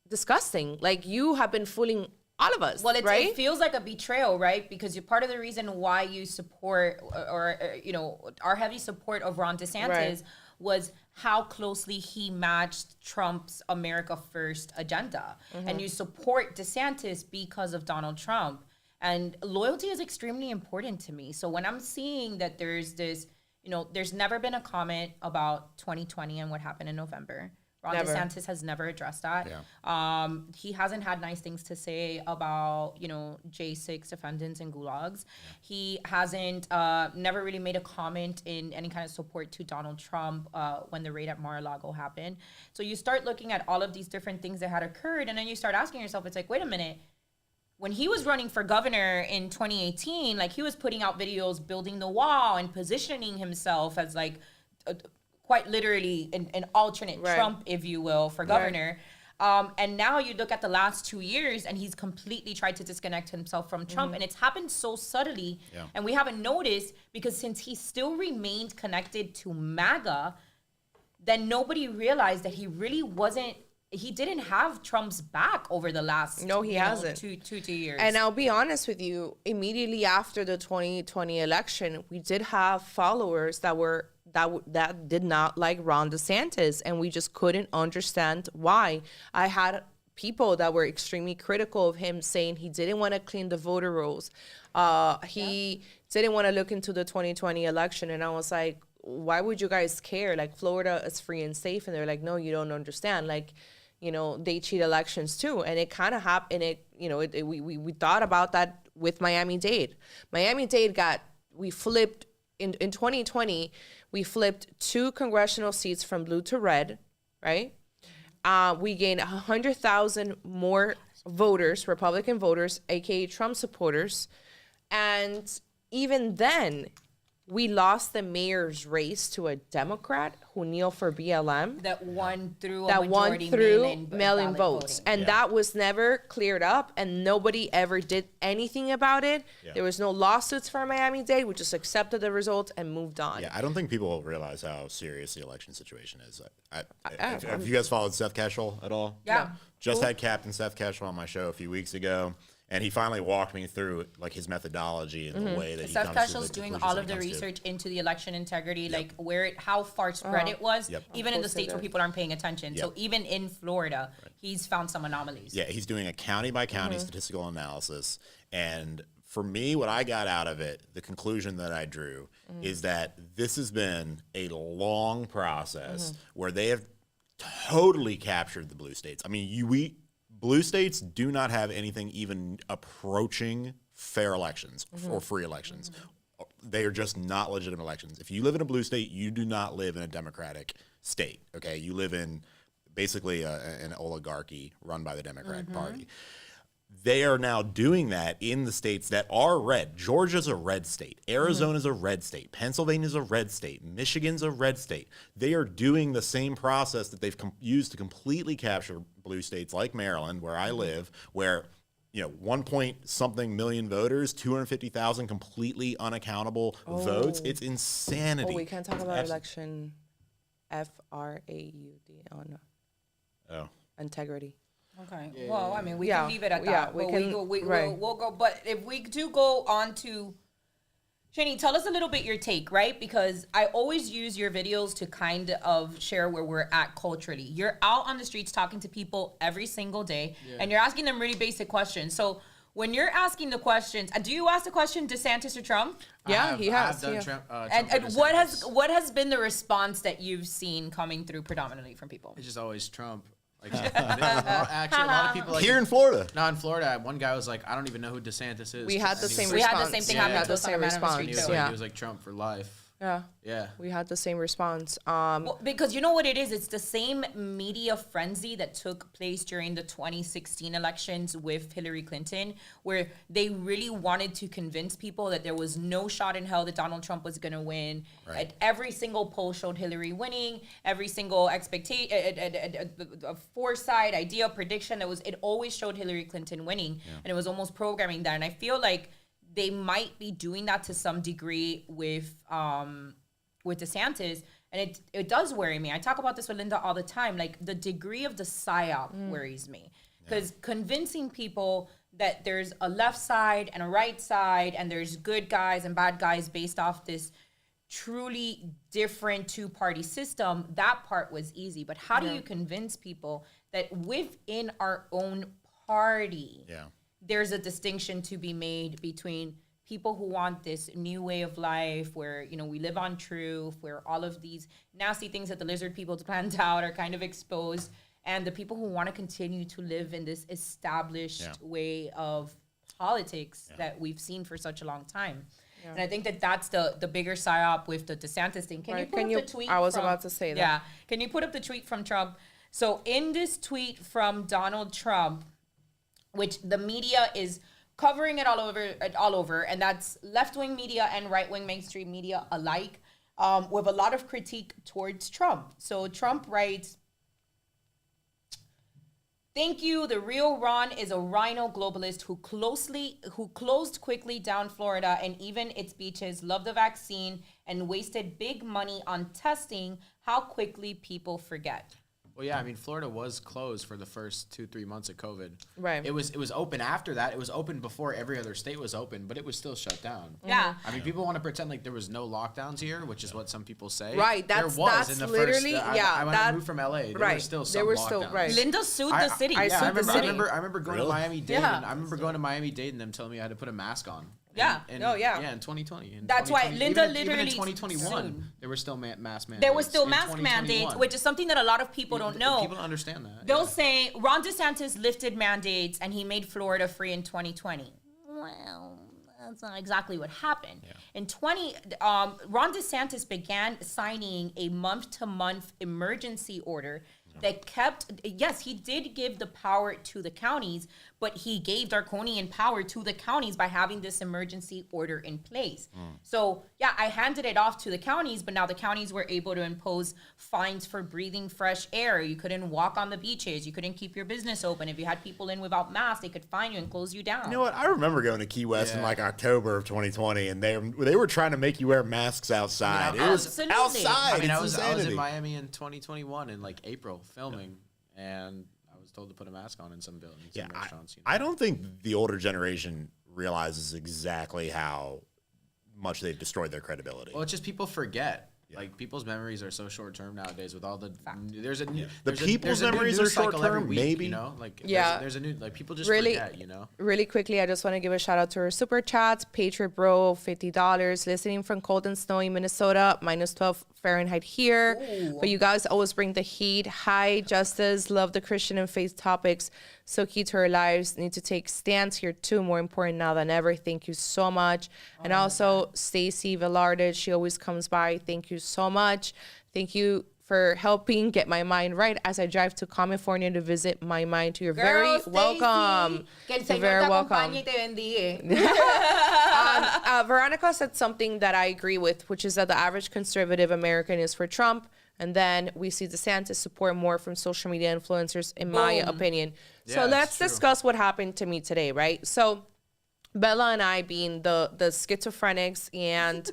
disgusting. Like, you have been fooling all of us. Well, right? It feels like a betrayal, right? Because you're part of the reason why you support or you know, our heavy support of Ron DeSantis was how closely he matched Trump's America First agenda. And you support DeSantis because of Donald Trump. And loyalty is extremely important to me. So when I'm seeing that there's this, there's never been a comment about 2020 and what happened in November. Ron DeSantis has never addressed that. Yeah. He hasn't had nice things to say about, J6 defendants and gulags. Yeah. He hasn't, never really made a comment in any kind of support to Donald Trump when the raid at Mar-a-Lago happened. So you start looking at all of these different things that had occurred, and then you start asking yourself, it's like, wait a minute. When he was running for governor in 2018, like, he was putting out videos building the wall and positioning himself as like quite literally an alternate Trump, if you will, for governor. And now you look at the last 2 years and he's completely tried to disconnect himself from Trump. And it's happened so subtly. Yeah. And we haven't noticed because since he still remained connected to MAGA, then nobody realized that he really wasn't, he didn't have Trump's back over the last hasn't. Two years. And I'll be honest with you, immediately after the 2020 election, we did have followers that did not like Ron DeSantis, and we just couldn't understand why. I had people that were extremely critical of him, saying he didn't want to clean the voter rolls. He didn't want to look into the 2020 election, and I was like, why would you guys care? Like, Florida is free and safe, and they're like, no, you don't understand. Like, they cheat elections too. And it kind of happened. We thought about that with Miami-Dade. Miami-Dade we flipped, in 2020, we flipped 2 congressional seats from blue to red, right? We gained 100,000 more voters, Republican voters, aka Trump supporters. And even then, we lost the mayor's race to a Democrat who kneeled for BLM. That won through mail-in votes. And that was never cleared up, and nobody ever did anything about it. Yeah. There was no lawsuits for Miami-Dade. We just accepted the result and moved on. Yeah, I don't think people realize how serious the election situation is. Have you guys followed Seth Keshel at all? Yeah. No. Just had Captain Seth Keshel on my show a few weeks ago. And he finally walked me through like his methodology and the way that he Seth Keshel's doing all of the research into the election integrity, like how far spread it was, even in the states where people aren't paying attention. So even in Florida, he's found some anomalies. Yeah, he's doing a county by county statistical analysis. And for me, what I got out of it, the conclusion that I drew is that this has been a long process where they have totally captured the blue states. I mean, blue states do not have anything even approaching fair elections or free elections. They are just not legitimate elections. If you live in a blue state, you do not live in a democratic state, okay? You live in basically an oligarchy run by the Democratic Party. They are now doing that in the states that are red. Georgia's a red state. Arizona's a red state. Pennsylvania's a red state. Michigan's a red state. They are doing the same process that they've used to completely capture blue states like Maryland, where I live, where 1 point something million voters, 250,000 completely unaccountable votes. It's insanity. Oh, we can't talk about election FRAUD on integrity. Okay. Yeah. Well, I mean, we can leave it at that. We'll go. But if we do go on to Shaney, tell us a little bit your take, right? Because I always use your videos to kind of share where we're at culturally. You're out on the streets talking to people every single day, and you're asking them really basic questions. So when you're asking the questions, do you ask the question DeSantis or Trump? Yeah, he has. I've done Trump and what has been the response that you've seen coming through predominantly from people? It's just always Trump. Like, actually, a lot of people here in Florida. No, in Florida, one guy was like, "I don't even know who DeSantis is." We had the same response. We had the same thing happen to us on the response. He was like Trump for life. Yeah. We had the same response. Because you know what it is? It's the same media frenzy that took place during the 2016 elections with Hillary Clinton, where they really wanted to convince people that there was no shot in hell that Donald Trump was going to win. Right. Every single poll showed Hillary winning. Every single expectation, a foresight, idea, prediction, it always showed Hillary Clinton winning. Yeah. And it was almost programming that. And I feel like they might be doing that to some degree with DeSantis, and it does worry me. I talk about this with Linda all the time. Like, the degree of the psyop worries me, because convincing people that there's a left side and a right side, and there's good guys and bad guys based off this truly different two-party system, that part was easy. But how do you convince people that within our own party, there's a distinction to be made between people who want this new way of life where, we live on truth, where all of these nasty things that the lizard people planned out are kind of exposed, and the people who want to continue to live in this established way of politics that we've seen for such a long time. Yeah. And I think that's the bigger psyop with the DeSantis thing. Can you put up the tweet? I was about to say that. Yeah. Can you put up the tweet from Trump? So in this tweet from Donald Trump, which the media is covering it all over, and that's left-wing media and right-wing mainstream media alike, with a lot of critique towards Trump. So Trump writes, "Thank you. The real Ron is a rhino globalist who closed quickly down Florida and even its beaches, loved the vaccine, and wasted big money on testing. How quickly people forget." Well, yeah, I mean, Florida was closed for the first 2-3 months of COVID. Right. It was open after that. It was open before every other state was open, but it was still shut down. Yeah. I mean, people want to pretend like there was no lockdowns here, which is what some people say. Right. That's literally, when I moved from LA, there were still some lockdowns. Right. Linda sued the city. I remember going to Miami-Dade. Yeah. I remember going to Miami-Dade and them telling me I had to put a mask on. Yeah. In 2020. That's why Linda literally even in 2021, there were still mask mandates. There were still mask mandates, which is something that a lot of people don't know. People don't understand that. They'll say Ron DeSantis lifted mandates and he made Florida free in 2020. Well, that's not exactly what happened. Yeah. In Ron DeSantis began signing a month-to-month emergency order that he did give the power to the counties, but he gave draconian power to the counties by having this emergency order in place. So, I handed it off to the counties, but now the counties were able to impose fines for breathing fresh air. You couldn't walk on the beaches. You couldn't keep your business open. If you had people in without masks, they could fine you and close you down. You know what? I remember going to Key West in like October of 2020, and they were trying to make you wear masks outside. It was Absolutely. outside. I mean, I was in Miami in 2021 in like April filming, and I was told to put a mask on in some buildings and restaurants. I don't think the older generation realizes exactly how much they've destroyed their credibility. Well, it's just people forget. Like people's memories are so short term nowadays with all the people's memories are short term. Maybe there's a new people just forget. Really quickly, I just want to give a shout out to our super chats. Patriot Bro, $50, listening from cold and snowy Minnesota, -12 Fahrenheit here. Ooh. But you guys always bring the heat. Hi, Justus, love the Christian and faith topics. So key to our lives. Need to take stands here too. More important now than ever. Thank you so much. And also Stacy Velarded, she always comes by. Thank you so much. Thank you for helping get my mind right as I drive to California to visit my mind. You're very welcome. You're very welcome. Veronica said something that I agree with, which is that the average conservative American is for Trump. And then we see DeSantis support more from social media influencers, in my opinion. So let's discuss what happened to me today, right? So Bella and I, being the schizophrenics and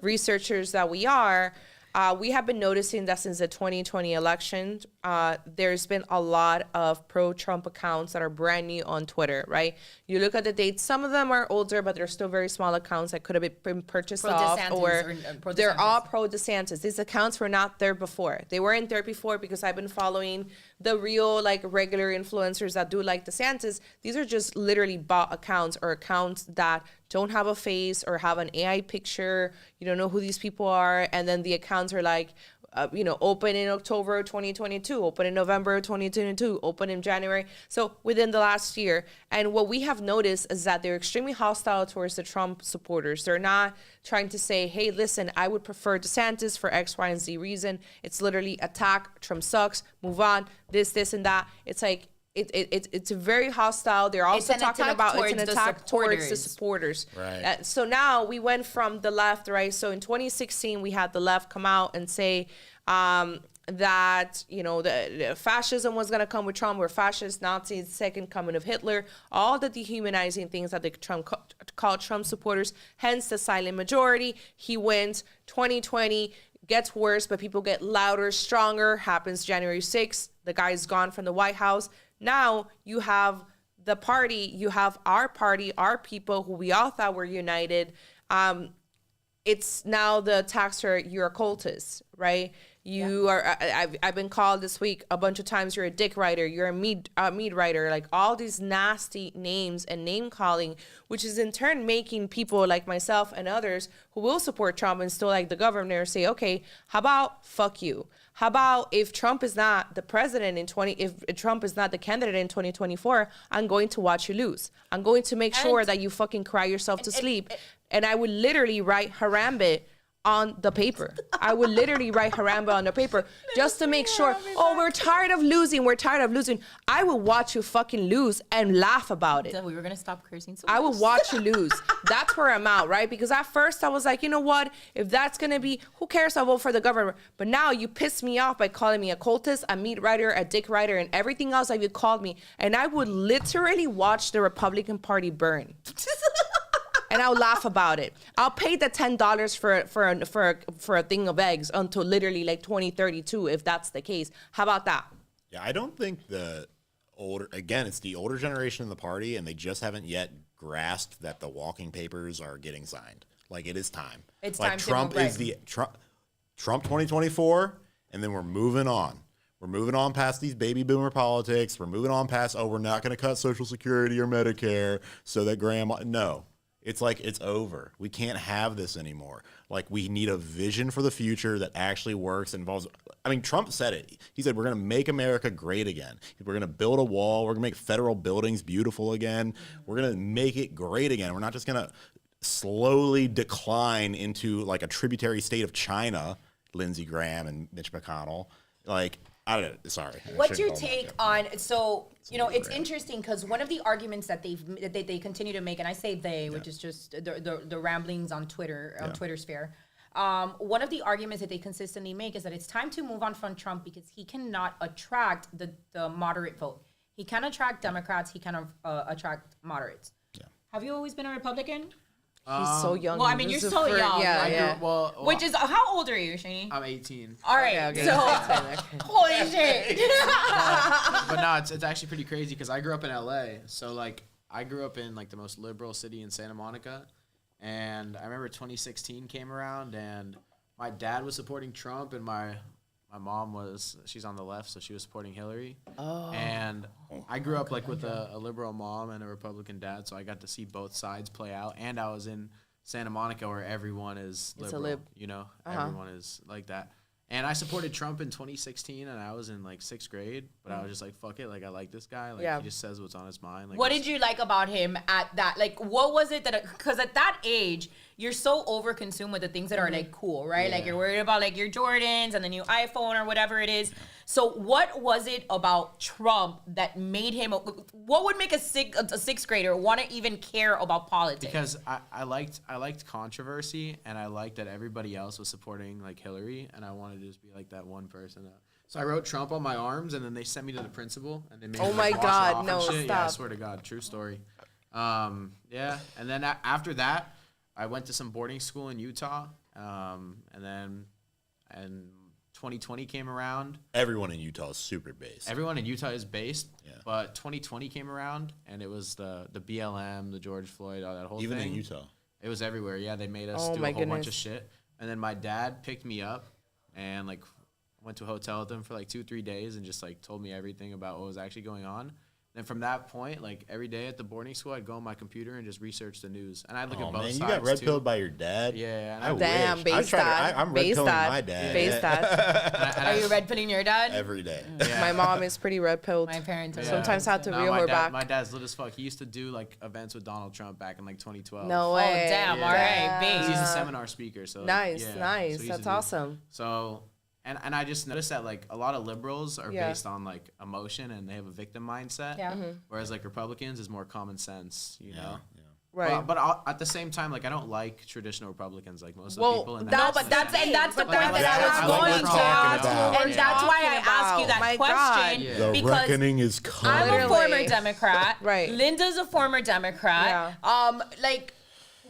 researchers that we are, we have been noticing that since the 2020 election, there's been a lot of pro-Trump accounts that are brand new on Twitter, right? You look at the dates, some of them are older, but they're still very small accounts that could have been purchased off, or they're all pro-DeSantis. These accounts were not there before. They weren't there before because I've been following the real, regular influencers that do like DeSantis. These are just literally bot accounts or accounts that don't have a face or have an AI picture. You don't know who these people are. And then the accounts are open in October 2022, open in November 2022, open in January. So within the last year. And what we have noticed is that they're extremely hostile towards the Trump supporters. They're not trying to say, hey, listen, I would prefer DeSantis for X, Y, and Z reason. It's literally attack, Trump sucks, move on, this, and that. It's like, it's very hostile. They're also talking about it's an attack towards the supporters. Right. So now we went from the left, right? So in 2016, we had the left come out and say that, the fascism was going to come with Trump. We're fascist, Nazis, second coming of Hitler. All the dehumanizing things that the Trump called Trump supporters, hence the silent majority. He wins. 2020 gets worse, but people get louder, stronger. Happens January 6th. The guy's gone from the White House. Now you have the party, you have our party, our people who we all thought were united, it's now the attacks are you're a cultist, right? You are. I've been called this week a bunch of times. You're a dick writer. You're a meat writer. Like all these nasty names and name calling, which is in turn making people like myself and others who will support Trump and still like the governor say, okay, how about fuck you? How about if Trump is not the president if Trump is not the candidate in 2024, I'm going to watch you lose. I'm going to make sure that you fucking cry yourself to sleep. And I would literally write Harambe on the paper. I would literally write Harambe on the paper just to make sure, we're tired of losing. We're tired of losing. I will watch you fucking lose and laugh about it. So we were going to stop cursing so I much. will watch you lose. That's where I'm at, right? Because at first I was like, you know what? If that's going to be, who cares? I'll vote for the governor. But now you piss me off by calling me a cultist, a meat writer, a dick writer, and everything else that you called me. And I would literally watch the Republican Party burn. And I'll laugh about it. I'll pay the $10 for a thing of eggs until literally like 2032, if that's the case. How about that? Yeah, I don't think it's the older generation in the party, and they just haven't yet grasped that the walking papers are getting signed. Like, it is time. It's like time to Trump move, is the Trump 2024, and then we're moving on. We're moving on past these baby boomer politics. We're moving on past, we're not going to cut Social Security or Medicare so that grandma. No. It's like, it's over. We can't have this anymore. Like, we need a vision for the future that actually works, involves. I mean, Trump said it. He said, we're going to make America great again. We're going to build a wall. We're going to make federal buildings beautiful again. We're going to make it great again. We're not just going to slowly decline into like a tributary state of China, Lindsey Graham and Mitch McConnell. Like, I don't know. Sorry. What's your take on, so, it's interesting because one of the arguments that they continue to make, and I say they, which is just the ramblings on Twitter, Twitter sphere. One of the arguments that they consistently make is that it's time to move on from Trump because he cannot attract the moderate vote. He can attract Democrats. He can attract moderates. Yeah. Have you always been a Republican? He's so young. Well, I mean, you're so young. Yeah. Which is, how old are you, Shaney? I'm 18. All right. Okay. So, holy shit. But no, it's actually pretty crazy because I grew up in LA. So, like, I grew up in, like, the most liberal city in Santa Monica. And I remember 2016 came around, and my dad was supporting Trump, and my mom she's on the left, so she was supporting Hillary. Oh. And I grew up like with a liberal mom and a Republican dad, so I got to see both sides play out. And I was in Santa Monica where everyone is liberal, everyone is like that. And I supported Trump in 2016, and I was in like 6th grade, but I was just like, fuck it, like I like this guy, like he just says what's on his mind. Like, what did you like about him at that? Like, what was it that? Because at that age, you're so overconsumed with the things that are like cool, right? Yeah. Like you're worried about like your Jordans and the new iPhone or whatever it is. So what was it about Trump that made him? What would make a 6th grader want to even care about politics? Because I liked controversy, and I liked that everybody else was supporting like Hillary, and I wanted to just be like that one person. So I wrote Trump on my arms, and then they sent me to the principal, and they made me my wash God, it off no, and shit. stop. Yeah, I swear to God, true story. And then after that, I went to some boarding school in Utah, and 2020 came around. Everyone in Utah is super based. Everyone in Utah is based, but 2020 came around, and it was the BLM, the George Floyd, all that whole thing. Even in Utah. It was everywhere. Yeah, they made us do a whole bunch of shit. And then my dad picked me up and like went to a hotel with him for like 2-3 days and just like told me everything about what was actually going on. And from that point, like every day at the boarding school, I'd go on my computer and just research the news. And I'd look at both sides. You got red pilled by your dad? Yeah. I Damn, wish. base dad. I'm red pilling my dad. Base dad. Are you red pilling your dad? Every day. Yeah. My mom is pretty red pilled. My parents are. Sometimes had to reel her back. My dad's lit as fuck. He used to do like events with Donald Trump back in like 2012. No way. Oh, damn. All right. Base. He's a seminar speaker. So nice. So That's awesome. So, and I just noticed that like a lot of liberals are based on like emotion and they have a victim mindset. Yeah. Whereas like Republicans is more common sense, you know? Yeah. Right. But at the same time, like I don't like traditional Republicans, like most of the people in No, that. but that's the point that I I was like going what we're talking about. to, and that's why I asked you that My question God. The because reckoning is coming. I'm a Literally. former Democrat. Right. Linda's a former Democrat. Like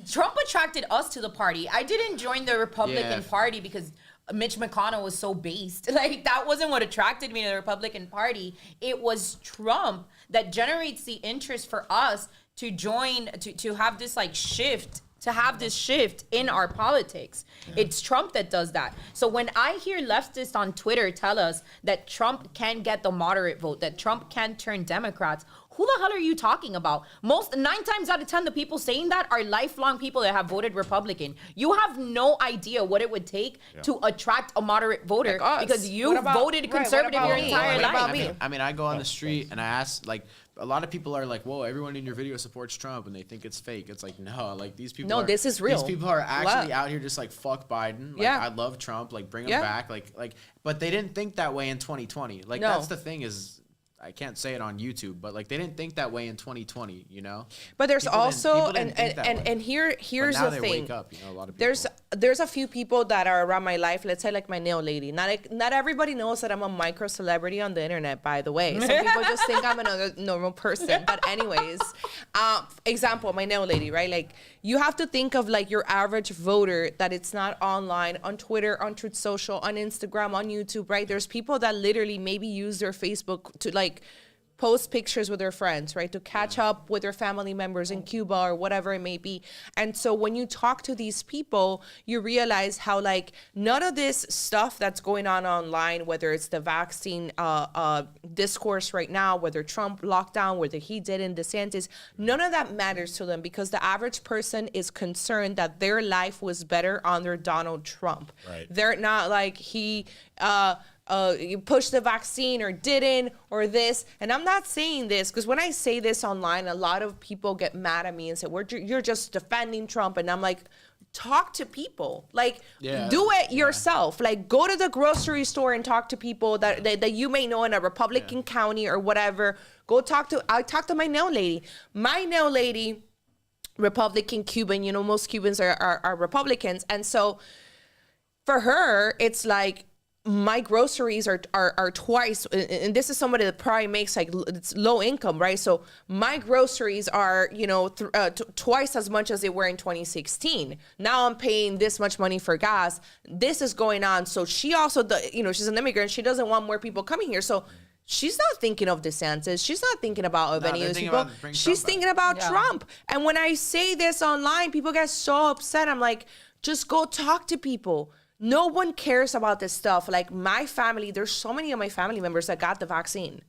Trump attracted us to the party. I didn't join the Republican Party because Mitch McConnell was so based. Like that wasn't what attracted me to the Republican Party. It was Trump that generates the interest for us to join, to have this like shift to have this shift in our politics. It's Trump that does that. So when I hear leftists on Twitter tell us that Trump can get the moderate vote, that Trump can turn Democrats, who the hell are you talking about? 9 times out of 10, the people saying that are lifelong people that have voted Republican. You have no idea what it would take to attract a moderate voter because you voted conservative your entire life. I mean, I go on the street and I ask, like, a lot of people are like, whoa, everyone in your video supports Trump and they think it's fake. It's like, no, like these people this is real. These people are actually out here just like, fuck Biden. Like, I love Trump. Like, bring him back. Like, but they didn't think that way in 2020. Like, that's the thing is, I can't say it on YouTube, but like they didn't think that way in 2020, you know. But there's people also didn't and here's now the they thing. Wake up, you know, a lot of people. There's a few people that are around my life. Let's say like my nail lady. Not everybody knows that I'm a micro celebrity on the internet. By the way, some people just think I'm another normal person. But anyways, example, my nail lady, right? Like you have to think of like your average voter that it's not online, on Twitter, on Truth Social, on Instagram, on YouTube, right? There's people that literally maybe use their Facebook to like post pictures with their friends, right? To catch up with their family members in Cuba or whatever it may be. And so when you talk to these people, you realize how like none of this stuff that's going on online, whether it's the vaccine discourse right now, whether Trump lockdown, whether he did in DeSantis, none of that matters to them because the average person is concerned that their life was better under Donald Trump. Right. They're not like you pushed the vaccine or didn't or this. And I'm not saying this because when I say this online, a lot of people get mad at me and say, you're just defending Trump. And I'm like, talk to people. Like, do it yourself. Like, go to the grocery store and talk to people that you may know in a Republican county or whatever. I talk to my nail lady. My nail lady, Republican, Cuban, you know, most Cubans are Republicans. And so for her, it's like, my groceries are twice, and this is somebody that probably makes like it's low income, right? So my groceries are, you know, twice as much as they were in 2016. Now I'm paying this much money for gas. This is going on. So she also, she's an immigrant. She doesn't want more people coming here. So she's not thinking of DeSantis. She's not thinking about any of those people. She's thinking about Trump. And when I say this online, people get so upset. I'm like, just go talk to people. No one cares about this stuff. Like my family, there's so many of my family members that got the vaccine.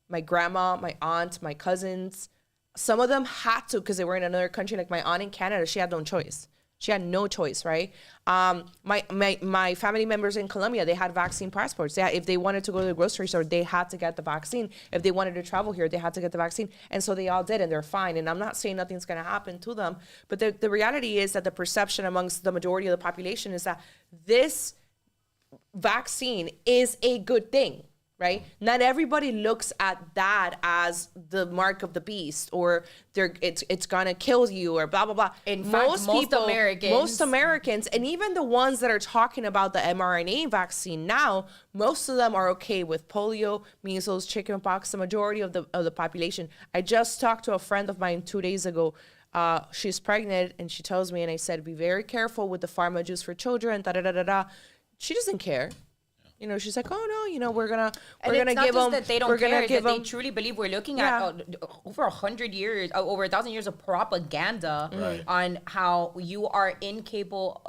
My grandma, my aunt, my cousins, some of them had to because they were in another country. Like my aunt in Canada, she had no choice. She had no choice, right? My family members in Colombia, they had vaccine passports. If they wanted to go to the grocery store, they had to get the vaccine. If they wanted to travel here, they had to get the vaccine. And so they all did, and they're fine. And I'm not saying nothing's going to happen to them. But the reality is that the perception amongst the majority of the population is that this vaccine is a good thing. Right? Not everybody looks at that as the mark of the beast or it's gonna kill you or blah blah blah. In fact, most Americans, and even the ones that are talking about the mRNA vaccine now, most of them are okay with polio, measles, chickenpox. The majority of the population. I just talked to a friend of mine 2 days ago. She's pregnant, and she tells me, and I said, be very careful with the pharma juice for children. Da da da da da. She doesn't care. You know, she's like, oh no, you know, we're gonna give them. That they don't care. That they truly believe we're looking at over 100 years, over 1,000 years of propaganda on how you are incapable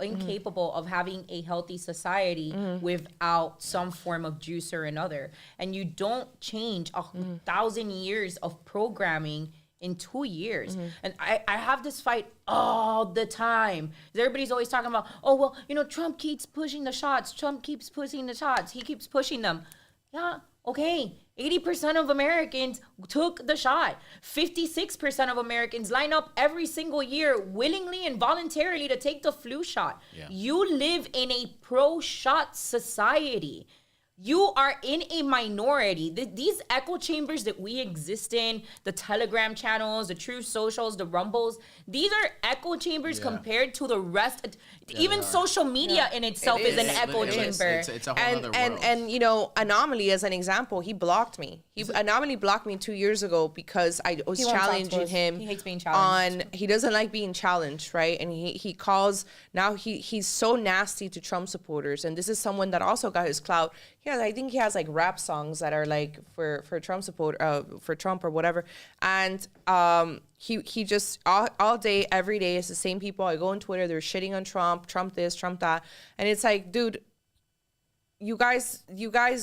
of having a healthy society without some form of juice or another, and you don't change 1,000 years of programming in 2 years. And I have this fight all the time. Everybody's always talking about, oh, well, you know, Trump keeps pushing the shots. Trump keeps pushing the shots. He keeps pushing them. Yeah, okay. 80% of Americans took the shot. 56% of Americans line up every single year willingly and voluntarily to take the flu shot. Yeah. You live in a pro-shot society. You are in a minority. These echo chambers that we exist in, the Telegram channels, the Truth Socials, the Rumbles, these are echo chambers compared to the rest. Even social media in itself is an echo chamber. It's a whole other world. And, you know, Anomaly, as an example, he blocked me. Anomaly blocked me 2 years ago because I was challenging him. He hates being challenged. He doesn't like being challenged, right? And he calls, now he's so nasty to Trump supporters. And this is someone that also got his clout. Yeah, I think he has like rap songs that are like for Trump support, for Trump or whatever. And he just all day, every day, it's the same people. I go on Twitter, they're shitting on Trump this, Trump that, and it's like, dude, you guys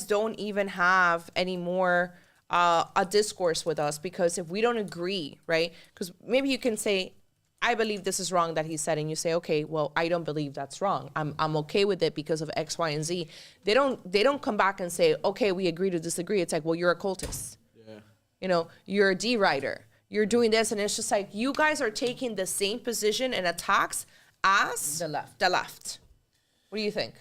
don't even have any more a discourse with us, because if we don't agree, right? Because maybe you can say, I believe this is wrong that he said, and you say, okay, well, I don't believe that's wrong. I'm okay with it because of X, Y, and Z. They don't come back and say, okay, we agree to disagree. It's like, well, you're a cultist. Yeah. You know, you're a D-writer. You're doing this, and it's just like, you guys are taking the same position and attacks as The left. The left. What do you think?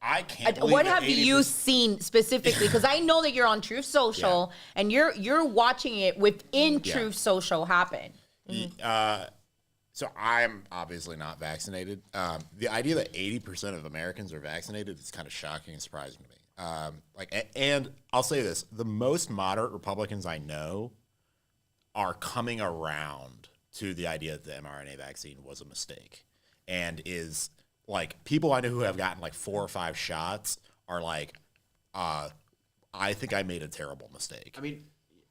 I can't. What have you seen specifically? Because I know that you're on Truth Social and you're watching it within Truth Social happen. So I'm obviously not vaccinated. The idea that 80% of Americans are vaccinated is kind of shocking and surprising to me. And I'll say this: the most moderate Republicans I know are coming around to the idea that the mRNA vaccine was a mistake, and is like, people I know who have gotten like 4 or 5 shots are like, I think I made a terrible mistake. I mean,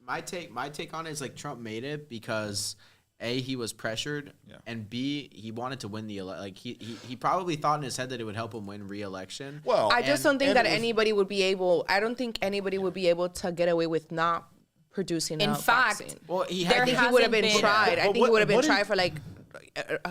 my take on it is like, Trump made it because A, he was pressured, and B, he wanted to win the he probably thought in his head that it would help him win re-election. Well, I just don't think that anybody would be able. I don't think anybody would be able to get away with not producing. In a fact, vaccine. Well, I think he would have been tried. I think he would have been tried for like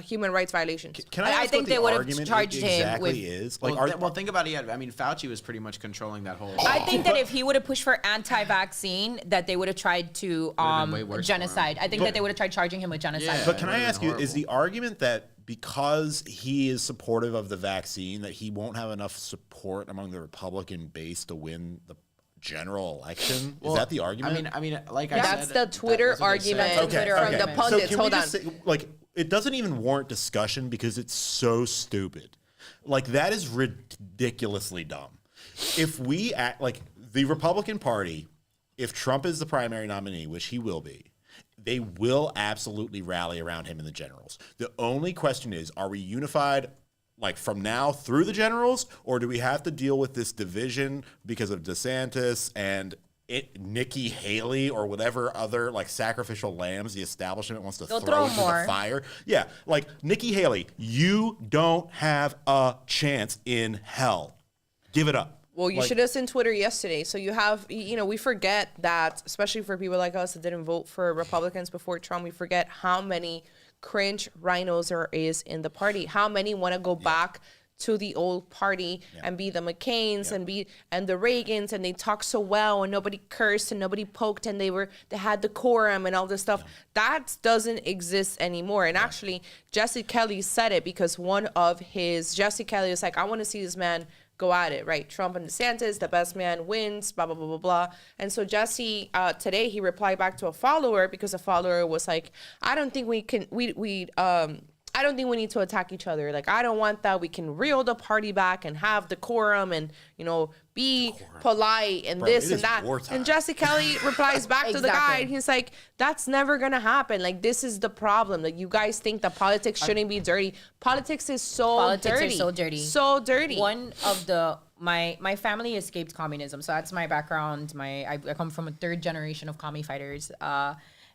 human rights violations. Can I ask think what they the would have argument charged him exactly with- is? Well, Like, think about it. I mean, Fauci was pretty much controlling that whole. I think that if he would have pushed for anti-vaccine, that they would have tried to been way worse for him. genocide. I think that they would have tried charging him with genocide. Yeah. But can I It would've ask been you, is the argument that because he is supportive of the vaccine, that he won't have enough support among the Republican base to win the general election? Is that the argument? I mean, like I That's said, the Twitter that's what they said. argument from the So pundits. can Hold we on. just say, like, it doesn't even warrant discussion because it's so stupid. Like, that is ridiculously dumb. If we act like the Republican Party, if Trump is the primary nominee, which he will be, they will absolutely rally around him in the generals. The only question is, are we unified like from now through the generals, or do we have to deal with this division because of DeSantis and Nikki Haley or whatever other like sacrificial lambs the establishment wants to They'll throw throw into more. the fire? Yeah, like Nikki Haley, you don't have a chance in hell. Give it up. Well, you should have seen Twitter yesterday. So you have, we forget that, especially for people like us that didn't vote for Republicans before Trump, we forget how many cringe rhinos there is in the party. How many want to go back to the old party and be the McCains and the Reagans, and they talk so well and nobody cursed and nobody poked and they had decorum and all this stuff. That doesn't exist anymore. And actually, Jesse Kelly said it because Jesse Kelly is like, I want to see this man go at it, right? Trump and DeSantis, the best man wins, blah, blah, blah, blah, blah. And so Jesse, today he replied back to a follower because a follower was like, I don't think we need to attack each other. Like, I don't want that. We can reel the party back and have decorum and, be polite and this and that. Wartime. And Jesse Kelly replies back to the guy. And he's like, that's never going to happen. Like, this is the problem. Like, you guys think that politics shouldn't be dirty. Politics is Politics are so dirty. So dirty. One of my family escaped communism, so that's my background. I come from a 3rd generation of commie fighters.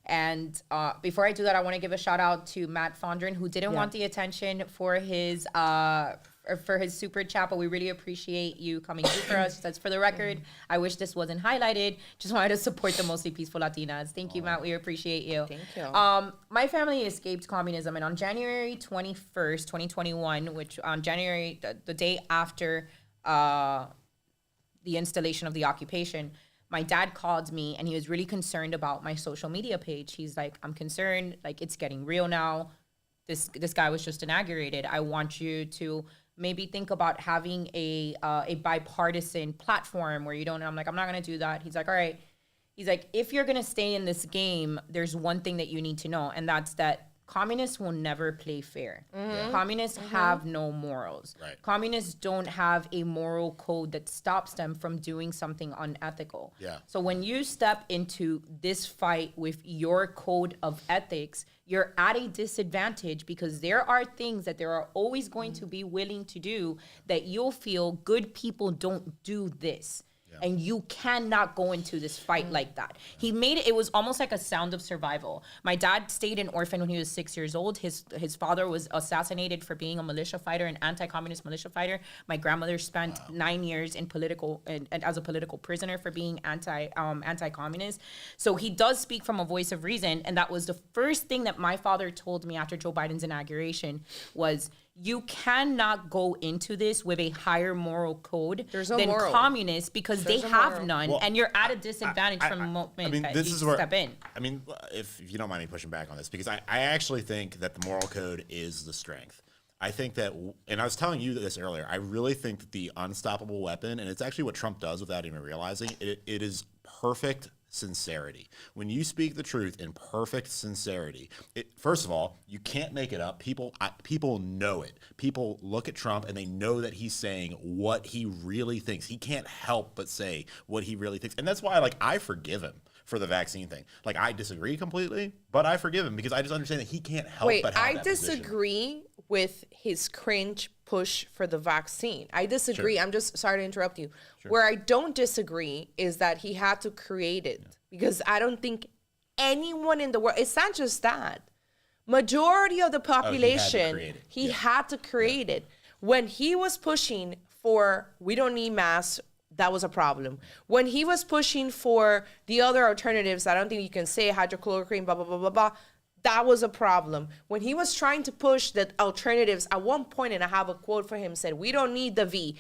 And before I do that, I want to give a shout out to Matt Fondren, who didn't want the attention for his super chat, but we really appreciate you coming through for us. That's for the record. I wish this wasn't highlighted. Just wanted to support the mostly peaceful Latinas. Thank you, Matt. We appreciate you. Thank you. My family escaped communism, and on January 21st, 2021, which on January, the day after the installation of the occupation, my dad called me and he was really concerned about my social media page. He's like, I'm concerned, like it's getting real now. This guy was just inaugurated. I want you to maybe think about having a bipartisan platform where you don't, and I'm like, I'm not gonna do that. He's like, all right. He's like, if you're gonna stay in this game, there's one thing that you need to know, and that's that communists will never play fair. Communists have no morals. Right. Communists don't have a moral code that stops them from doing something unethical. Yeah. So when you step into this fight with your code of ethics, you're at a disadvantage because there are things that there are always going to be willing to do that you'll feel good people don't do this. And you cannot go into this fight like that. He made it, it was almost like a sound of survival. My dad stayed an orphan when he was 6 years old. His father was assassinated for being a militia fighter, an anti-communist militia fighter. My grandmother spent 9 years in political and as a political prisoner for being anti-communist. So he does speak from a voice of reason. And that was the first thing that my father told me after Joe Biden's inauguration was, you cannot go into this with a higher moral code than communists because they have none, and you're at a disadvantage from the moment that you step in. I mean, if you don't mind me pushing back on this, because I actually think that the moral code is the strength. I think that, and I was telling you this earlier, I really think that the unstoppable weapon, and it's actually what Trump does without even realizing, it is perfect sincerity. When you speak the truth in perfect sincerity, first of all, you can't make it up. People know it. People look at Trump and they know that he's saying what he really thinks. He can't help but say what he really thinks. And that's why, like, I forgive him for the vaccine thing. Like, I disagree completely, but I forgive him because I just understand that he can't help but have that disagree with his cringe push for the vaccine. I disagree. Sure. I'm just sorry to interrupt you. Sure. Where I don't disagree is that he had to create it because I don't think anyone in the world, it's not just that. Majority of the population, he had to create it. When he was pushing for, we don't need masks, that was a problem. When he was pushing for the other alternatives, I don't think you can say hydrochloroquine, blah, blah, blah, blah, blah, that was a problem. When he was trying to push the alternatives, at one point, and I have a quote for him, said, we don't need the V.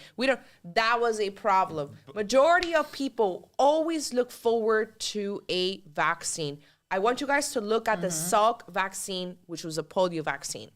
That was a problem. Majority of people always look forward to a vaccine. I want you guys to look at the Salk vaccine, which was a polio vaccine.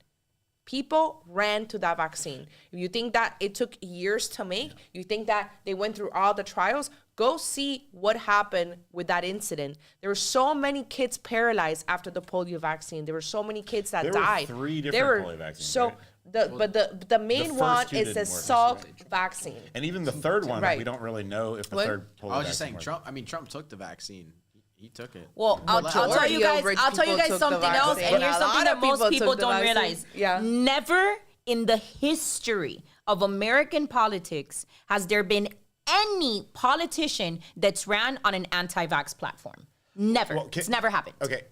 People ran to that vaccine. If you think that it took years to make, you think that they went through all the trials, go see what happened with that incident. There were so many kids paralyzed after the polio vaccine. There were so many kids that died. There were 3 different polio vaccines. So, right? the main one is the Salk vaccine. And even the third one, we don't really know if the third polio vaccine I was just saying, worked. Trump took the vaccine. He took it. Well, I'll tell you guys something else, and here's something that most people don't realize. Yeah. Never in the history of American politics has there been any politician that's ran on an anti-vax platform. Never. It's never happened. Okay,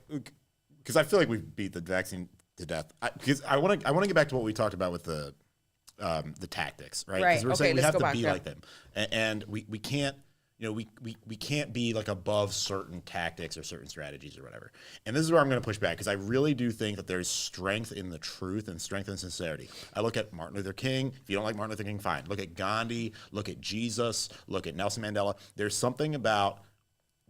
because I feel like we've beat the vaccine to death. Because I want to get back to what we talked about with the tactics, right? Because we're saying we have to be like them, and we can't. You know, we can't be like above certain tactics or certain strategies or whatever. And this is where I'm going to push back because I really do think that there's strength in the truth and strength in sincerity. I look at Martin Luther King. If you don't like Martin Luther King, fine. Look at Gandhi. Look at Jesus. Look at Nelson Mandela. There's something about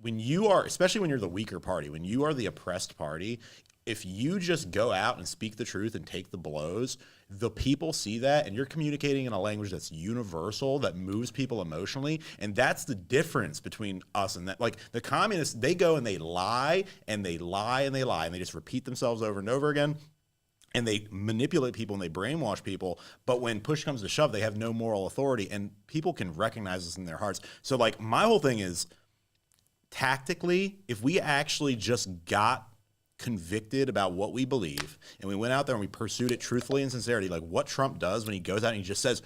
when you are, especially when you're the weaker party, when you are the oppressed party, if you just go out and speak the truth and take the blows, the people see that, and you're communicating in a language that's universal, that moves people emotionally, and that's the difference between us and that. Like, the communists, they go and they lie, and they lie, and they lie, and they just repeat themselves over and over again, and they manipulate people, and they brainwash people, but when push comes to shove, they have no moral authority, and people can recognize this in their hearts. So, like, my whole thing is, tactically, if we actually just got convicted about what we believe and we went out there and we pursued it truthfully and sincerity, like what Trump does when he goes out and he just says,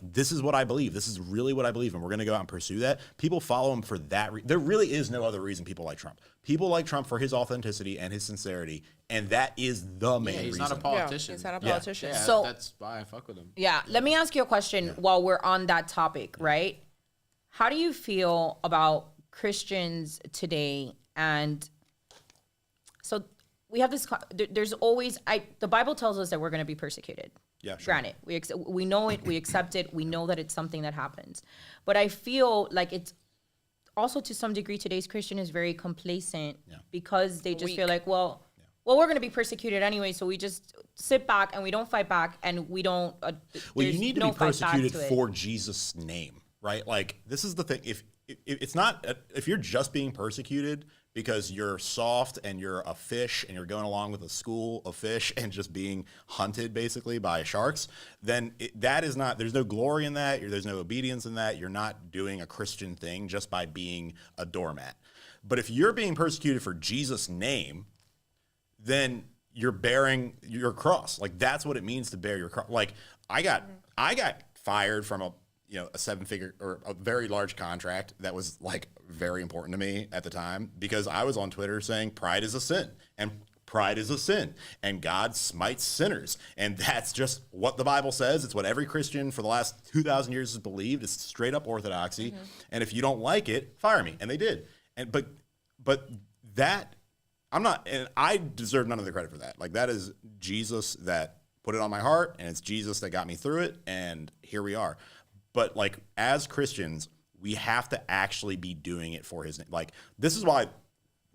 this is what I believe, this is really what I believe, and we're going to go out and pursue that, people follow him for that there really is no other reason people like Trump. People like Trump for his authenticity and his sincerity, and that is the main reason. He's not a politician. He's not a politician. Yeah, so that's why I fuck with him. Yeah, let me ask you a question while we're on that topic, right? How do you feel about Christians today? And so we have this, there's always, the Bible tells us that we're going to be persecuted. Yeah, sure. Granted, we know it, we accept it, we know that it's something that happens. But I feel like it's also to some degree today's Christian is very complacent because they just feel like, well, we're going to be persecuted anyway, so we just sit back and we don't fight back and we don't. Well, you need to be persecuted for Jesus' name, right? Like, this is the thing. If it's not, if you're just being persecuted because you're soft and you're a fish and you're going along with a school of fish and just being hunted basically by sharks, then that is not, there's no glory in that. There's no obedience in that. You're not doing a Christian thing just by being a doormat. But if you're being persecuted for Jesus' name, then you're bearing your cross. Like, that's what it means to bear your cross. Like, I got fired from a 7-figure or a very large contract that was like very important to me at the time, because I was on Twitter saying pride is a sin, and pride is a sin, and God smites sinners. And that's just what the Bible says. It's what every Christian for the last 2,000 years has believed. It's straight up orthodoxy. And if you don't like it, fire me. And they did. And but that, I'm not, and I deserve none of the credit for that. Like, that is Jesus that put it on my heart, and it's Jesus that got me through it, and here we are. But like, as Christians, we have to actually be doing it for his name. Like, this is why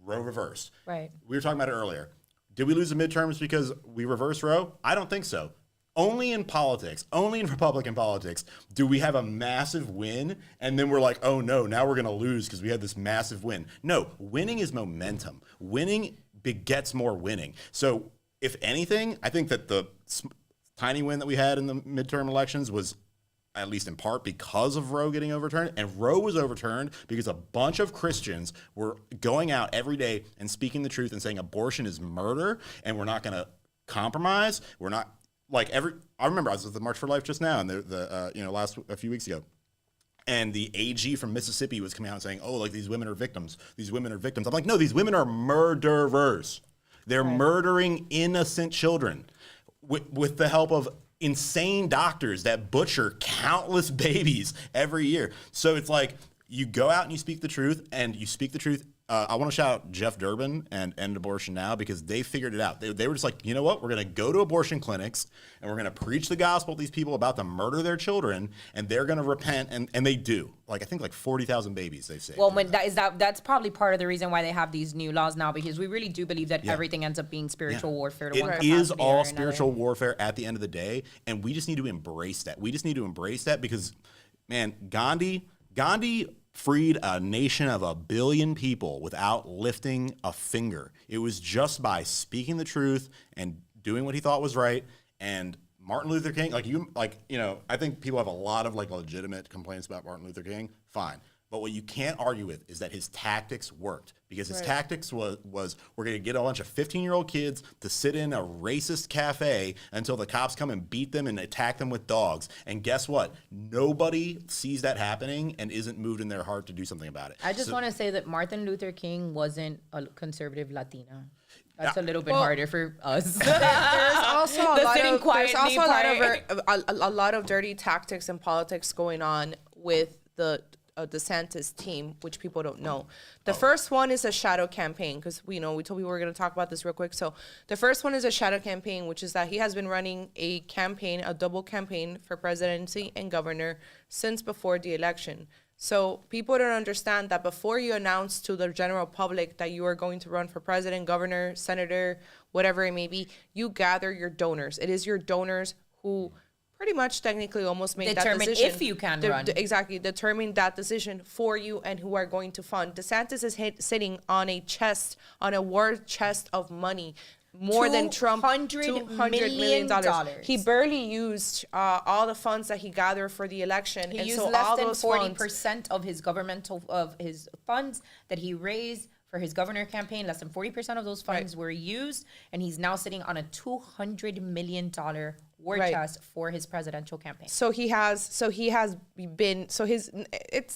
Roe reversed. Right. We were talking about it earlier. Did we lose the midterms because we reversed Roe? I don't think so. Only in politics, only in Republican politics, do we have a massive win, and then we're like, oh no, now we're going to lose because we had this massive win. No, winning is momentum. Winning begets more winning. So if anything, I think that the tiny win that we had in the midterm elections was at least in part because of Roe getting overturned. And Roe was overturned because a bunch of Christians were going out every day and speaking the truth and saying abortion is murder, and we're not going to compromise. We're not like I remember I was at the March for Life just now, and a few weeks ago. And the AG from Mississippi was coming out and saying, oh, like, these women are victims. These women are victims. I'm like, no, these women are murderers. They're murdering innocent children with the help of insane doctors that butcher countless babies every year. So it's like, you go out and you speak the truth, and you speak the truth. I want to shout out Jeff Durbin and End Abortion Now, because they figured it out. They were just like, you know what? We're going to go to abortion clinics, and we're going to preach the gospel to these people about to murder their children, and they're going to repent, and they do. Like, I think like 40,000 babies they've saved. Well, that's probably part of the reason why they have these new laws now, because we really do believe that everything ends up being spiritual warfare. It is all spiritual warfare at the end of the day, and we just need to embrace that. We just need to embrace that because, man, Gandhi freed a nation of 1 billion people without lifting a finger. It was just by speaking the truth and doing what he thought was right. And Martin Luther King, I think people have a lot of like legitimate complaints about Martin Luther King. Fine. But what you can't argue with is that his tactics worked, because his tactics was we're going to get a bunch of 15-year-old kids to sit in a racist cafe until the cops come and beat them and attack them with dogs. And guess what? Nobody sees that happening and isn't moved in their heart to do something about it. I just want to say that Martin Luther King wasn't a conservative Latina. That's a little bit harder for us. There's also a lot of dirty tactics and politics going on with the DeSantis team, which people don't know. The first one is a shadow campaign, because we told people we were going to talk about this real quick. So the first one is a shadow campaign, which is that he has been running a double campaign for presidency and governor since before the election. So people don't understand that before you announce to the general public that you are going to run for president, governor, senator, whatever it may be, you gather your donors. It is your donors who pretty much technically almost make that decision. Determine if you can run. Exactly. Determine that decision for you and who are going to fund. DeSantis is sitting on a war chest of money. More than Trump, $200 million. He barely used all the funds that he gathered for the election. He used less than 40% of his his funds that he raised for his governor campaign. Less than 40% of those funds were used, and he's now sitting on a $200 million war chest for his presidential campaign. It's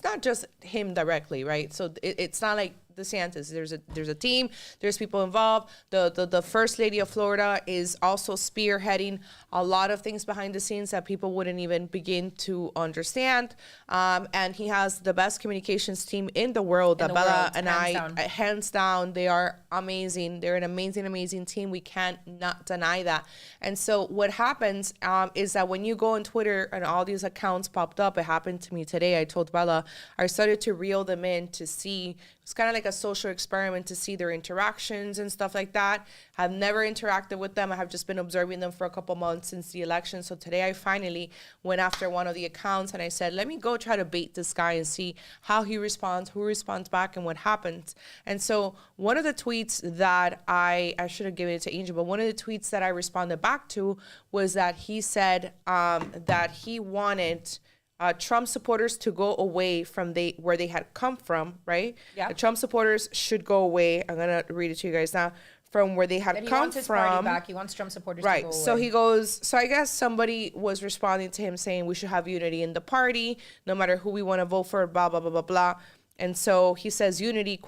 not just him directly, right? So it's not like DeSantis. There's a team. There's people involved. The First Lady of Florida is also spearheading a lot of things behind the scenes that people wouldn't even begin to understand. And he has the best communications team in the world. Bella and I, hands down, they are amazing. They're an amazing team. We can't not deny that. And so what happens is that when you go on Twitter and all these accounts popped up, it happened to me today. I told Bella, I started to reel them in to see. It's kind of like a a social experiment to see their interactions and stuff like that. I've never interacted with them. I have just been observing them for a couple months since the election. So today I finally went after one of the accounts and I said, let me go try to bait this guy and see how he responds, who responds back, and what happens. And so one of the tweets that I should have given it to Angel, but one of the tweets that I responded back to was that he said that he wanted Trump supporters to go away from where they had come from, right? Yeah. The Trump supporters should go away. I'm gonna read it to you guys now. From where they had He come wants his party from. back. He wants Trump supporters Right. to go away. So he goes, so I guess somebody was responding to him saying we should have unity in the party, no matter who we want to vote for, blah, blah, blah, blah, blah. And so he says, unity, ?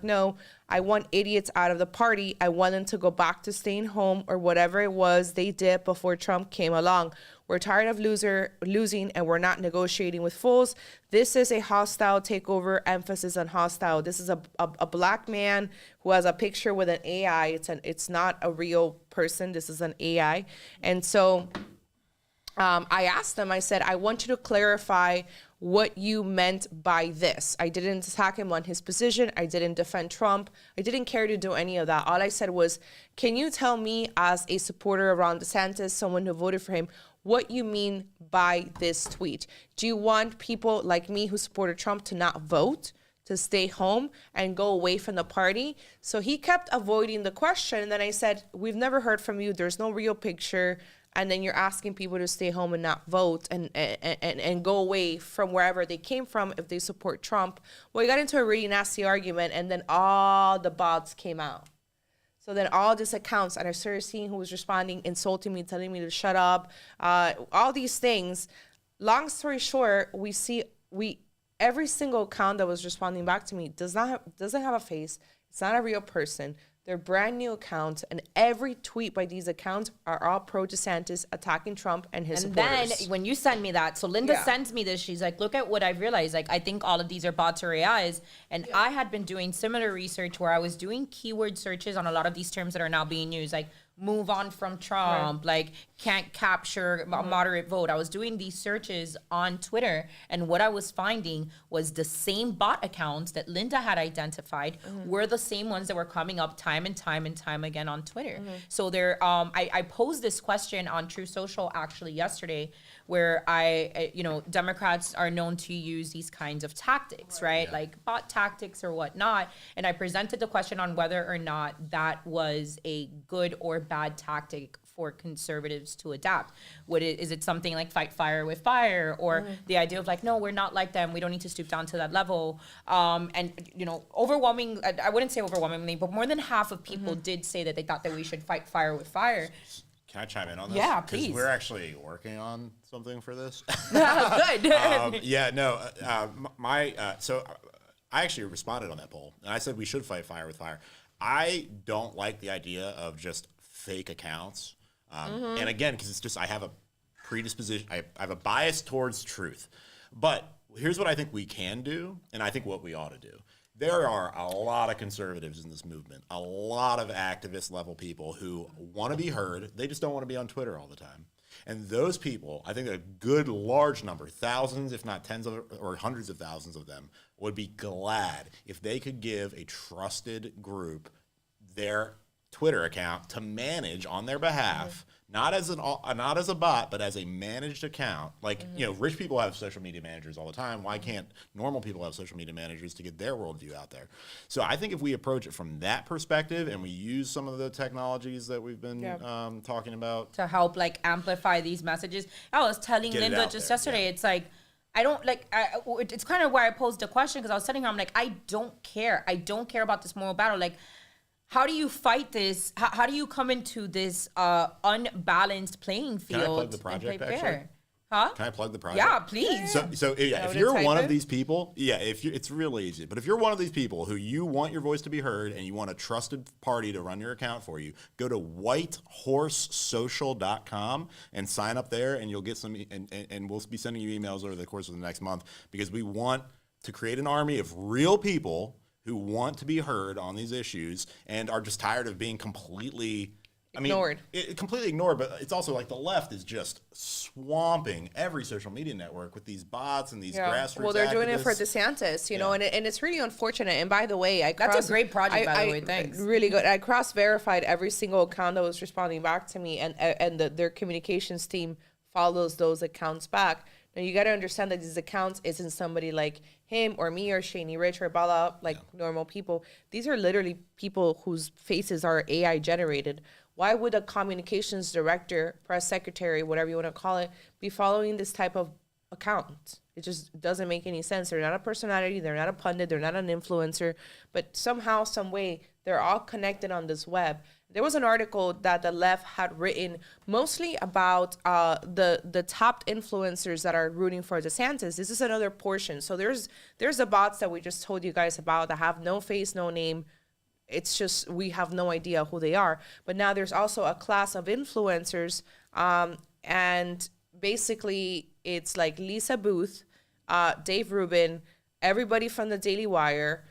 No. I want idiots out of the party. I want them to go back to staying home or whatever it was they did before Trump came along. We're tired of losing and we're not negotiating with fools. This is a hostile takeover, emphasis on hostile. This is a black man who has a picture with an AI. It's not a real person. This is an AI. And so I asked them, I said, I want you to clarify what you meant by this. I didn't attack him on his position. I didn't defend Trump. I didn't care to do any of that. All I said was, can you tell me as a supporter of Ron DeSantis, someone who voted for him, what you mean by this tweet? Do you want people like me who supported Trump to not vote, to stay home and go away from the party? So he kept avoiding the question. And then I said, we've never heard from you. There's no real picture. And then you're asking people to stay home and not vote and go away from wherever they came from if they support Trump. Well, we got into a really nasty argument, and then all the bots came out. So then all these accounts, and I started seeing who was responding, insulting me, telling me to shut up, all these things. Long story short, every single account that was responding back to me doesn't have a face. It's not a real person. They're brand new accounts, and every tweet by these accounts are all pro DeSantis attacking Trump and his supporters. Then when you send me that, so Linda sends me this, she's like, look at what I've realized. Like, I think all of these are bots or AIs. And I had been doing similar research where I was doing keyword searches on a lot of these terms that are now being used, like move on from Trump, like can't capture a moderate vote. I was doing these searches on Twitter, and what I was finding was the same bot accounts that Linda had identified were the same ones that were coming up time and time and time again on Twitter. So there, I posed this question on True Social actually yesterday, where Democrats are known to use these kinds of tactics, right? Yeah. Like bot tactics or whatnot. And I presented the question on whether or not that was a good or bad tactic for conservatives to adapt. Is it something like fight fire with fire, or the idea of like, no, we're not like them, we don't need to stoop down to that level? Overwhelming, I wouldn't say overwhelmingly, but more than half of people did say that they thought that we should fight fire with fire. Can I chime in on this? Yeah, please. We're actually working on something for this. Good. So I actually responded on that poll, and I said we should fight fire with fire. I don't like the idea of just fake accounts. And again, because it's just, I have a predisposition, I have a bias towards truth. But here's what I think we can do, and I think what we ought to do. There are a lot of conservatives in this movement, a lot of activist level people who want to be heard. They just don't want to be on Twitter all the time. And those people, I think a good large number, thousands, if not tens of, or hundreds of thousands of them, would be glad if they could give a trusted group their Twitter account to manage on their behalf, not as a bot, but as a managed account. Like, rich people have social media managers all the time. Why can't normal people have social media managers to get their worldview out there? So I think if we approach it from that perspective and we use some of the technologies that we've been talking about to help like amplify these messages. I was telling Linda just yesterday, it's like, I don't like, it's kind of why I posed the question, because I was telling her, I'm like, I don't care. I don't care about this moral battle. Like, how do you fight this? How do you come into this unbalanced playing field? Can I plug the project, actually? Huh? Can I plug the project? Yeah, please. So if you're one of these people, it's really easy. But if you're one of these people who you want your voice to be heard and you want a trusted party to run your account for you, go to whitehorsesocial.com and sign up there, and you'll get some, and we'll be sending you emails over the course of the next month, because we want to create an army of real people who want to be heard on these issues and are just tired of being completely Ignored. It completely ignored, but it's also like the left is just swamping every social media network with these bots and these grassroots. Well, they're doing it for activists. DeSantis, you know, and it's really unfortunate. And by the way, That's a great project, by the way. Thanks. Really good. I cross-verified every single account that was responding back to me, and their communications team follows those accounts back. Now, you got to understand that these accounts isn't somebody like him or me or Shaney Rich or Bala, normal people. These are literally people whose faces are AI generated. Why would a communications director, press secretary, whatever you want to call it, be following this type of account? It just doesn't make any sense. They're not a personality. They're not a pundit. They're not an influencer. But somehow, some way, they're all connected on this web. There was an article that the left had written mostly about the top influencers that are rooting for DeSantis. This is another portion. So there's the bots that we just told you guys about that have no face, no name. It's just we have no idea who they are. But now there's also a class of influencers, and basically it's like Lisa Booth, Dave Rubin, everybody from the Daily Wire.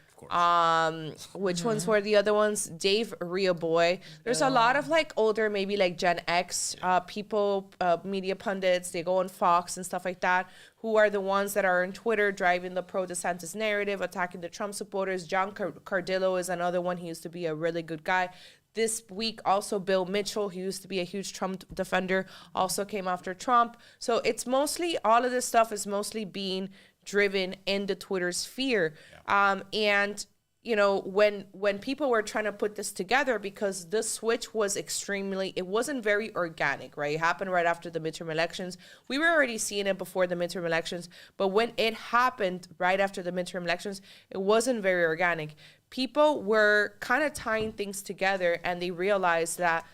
Which ones were the other ones? Dave Rio Boy. There's a lot of like older, maybe like Gen X people, media pundits. They go on Fox and stuff like that, who are the ones that are on Twitter driving the pro DeSantis narrative, attacking the Trump supporters. John Cardillo is another one. He used to be a really good guy. This week, also Bill Mitchell, who used to be a huge Trump defender, also came after Trump. So it's mostly, all of this stuff is mostly being driven in the Twitter sphere. And, you know, when people were trying to put this together, because the switch was it wasn't very organic, right? It happened right after the midterm elections. We were already seeing it before the midterm elections, but when it happened right after the midterm elections, it wasn't very organic. People were kind of tying things together, and they realized that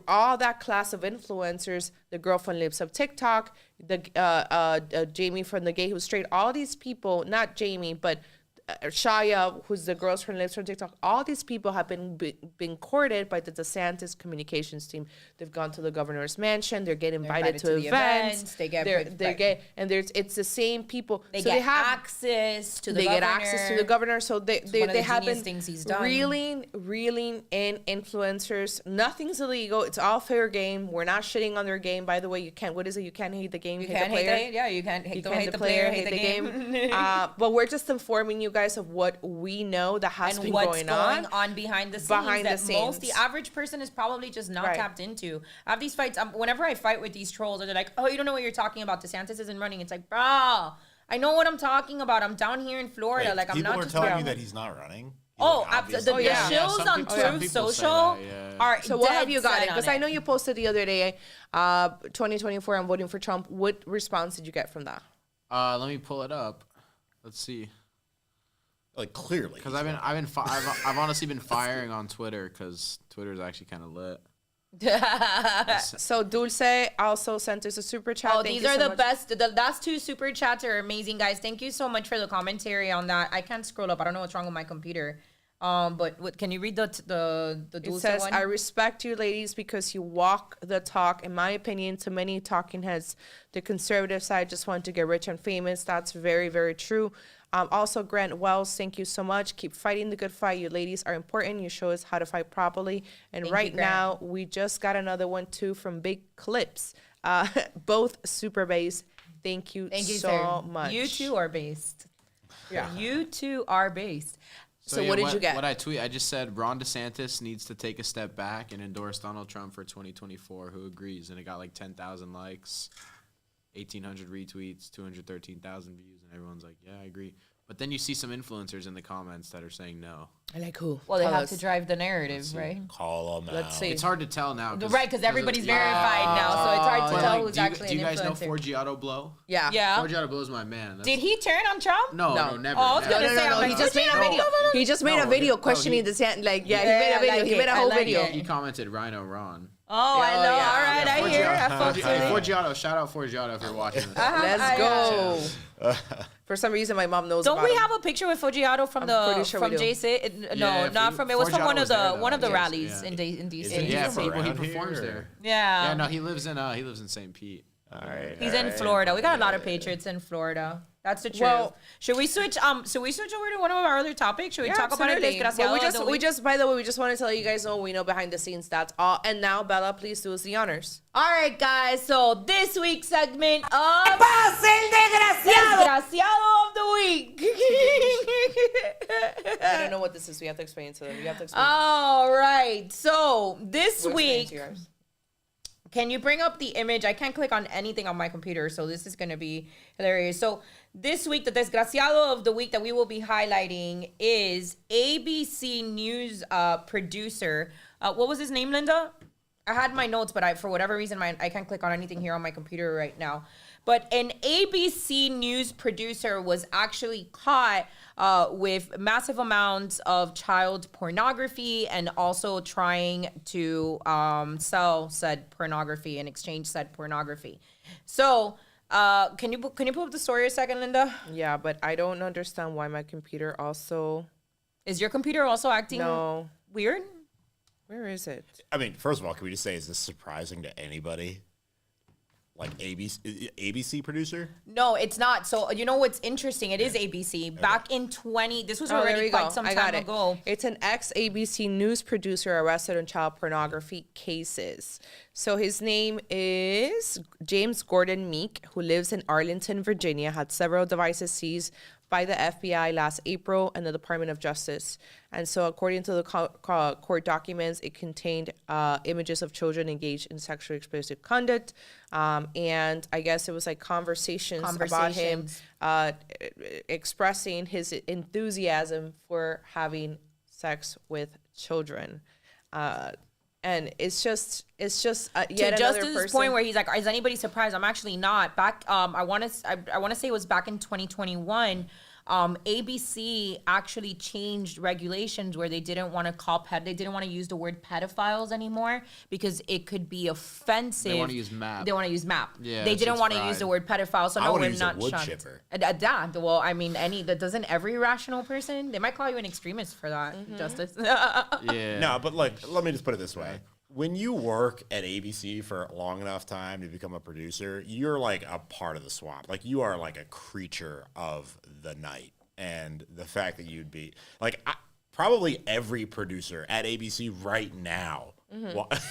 all that class of influencers, the girl from Libs of TikTok, the Jamie from The Gay Who's Straight, all these people, not Jamie, but Shaya, who's the girls from Libs from TikTok, all these people have been courted by the DeSantis communications team. They've gone to the governor's mansion. They're getting invited to events. It's the same people. They get access to the governor. They get access to the governor. So they have been things he's done. reeling in influencers. Nothing's illegal. It's all fair game. We're not shitting on their game. By the way, you can't. What is it? You can't hate the game. You can't hate the player. Yeah, you can't. Don't hate the player. Hate the game. But we're just informing you guys of what we know that has been going on behind the scenes. The average person is probably just not tapped into. I have these fights. Whenever I fight with these trolls, they're like, "Oh, you don't know what you're talking about. DeSantis isn't running." It's like, bro, I know what I'm talking about. I'm down here in Florida. Wait, I'm not just telling you that he's not running. The shills on Truth Social are. So what have you got? Because I know you posted the other day, 2024. I'm voting for Trump. What response did you get from that? Let me pull it up. Let's see. Like clearly, because I've honestly been firing on Twitter because Twitter is actually kind of lit. So Dulce also sent us a super chat. Oh, these are the best. The last two super chats are amazing, guys. Thank you so much for the commentary on that. I can't scroll up. I don't know what's wrong with my computer. But can you read the Dulce it says, one? I respect you ladies because you walk the talk. In my opinion, to many talking heads, the conservative side just want to get rich and famous. That's very, very true. Also, Grant Wells, thank you so much. Keep fighting the good fight. You ladies are important. You show us how to fight properly. And thank you, now, we just got another one, too, from Big Clips. Both super based. Thank you so much. You two are based. Yeah. You two are based. So what did you get? What I tweet, I just said Ron DeSantis needs to take a step back and endorse Donald Trump for 2024. Who agrees? And it got like 10,000 likes. 1,800 retweets, 213,000 views, and everyone's like, yeah, I agree. But then you see some influencers in the comments that are saying no. I like who? Well, they have to drive the narrative, right? Call them out. Let's see. It's hard to tell now. Right, because everybody's verified now, so it's hard to tell who's actually an influencer. Do you guys know Forgiato Blow? Yeah. Forgiato Blow is my man. Did he turn on Trump? No, never. Oh, I was going to say, no. He just made a video. He just made a video questioning DeSantis. Like, he made a video. He made a whole video. He commented Rhino Ron. Oh, I know. All right, I hear. Forgiato, shout out Forgiato if you're watching this. Let's go. For some reason, my mom knows. Don't we have a picture with Forgiato from JC? No, not from. It was from one of the rallies in DC. Yeah, he performs there. Yeah. Yeah, no, he lives in St. Pete. All right. He's in Florida. We got a lot of patriots in Florida. That's the truth. Well, should we switch over to one of our other topics? Should we talk about it? Well, we just, by the way, we just want to tell you guys what we know behind the scenes. That's all. And now, Bella, please do us the honors. All right, guys. So this week's segment of Desgraciado of the week. I don't know what this is. We have to explain it to them. You have to explain. All right. So this We'll explain it to week. you guys. Can you bring up the image? I can't click on anything on my computer, so this is going to be hilarious. So this week, the Desgraciado of the week that we will be highlighting is ABC News producer. What was his name, Linda? I had my notes, but for whatever reason, I can't click on anything here on my computer right now. But an ABC News producer was actually caught with massive amounts of child pornography and also trying to sell said pornography and exchange said pornography. So, can you pull up the story a second, Linda? Yeah, but I don't understand why my computer also. Is your computer also acting weird? Where is it? I mean, first of all, can we just say, is this surprising to anybody? Like ABC producer? No, it's not. So you know what's interesting? It is ABC. Back in this was already quite some time ago. It's an ex-ABC News producer arrested on child pornography cases. So his name is James Gordon Meek, who lives in Arlington, Virginia, had several devices seized by the FBI last April and the Department of Justice. And so according to the court documents, it contained images of children engaged in sexually explicit conduct. And I guess it was like conversations about him expressing his enthusiasm for having sex with children. And it's just yet to another Justus' point where he's like, is anybody surprised? I'm actually not. Back, I want to say it was back in 2021. ABC actually changed regulations where they didn't want to they didn't want to use the word pedophiles anymore because it could be offensive. They want to use MAP. Yeah, they didn't want to use the word pedophile, so no, we're not wood shocked. chipper. Well, I mean, doesn't every rational person? They might call you an extremist for that, Justus. Yeah. No, but like, let me just put it this way. When you work at ABC for a long enough time to become a producer, you're like a part of the swamp. Like you are like a creature of the night. And the fact that you'd be like, probably every producer at ABC right now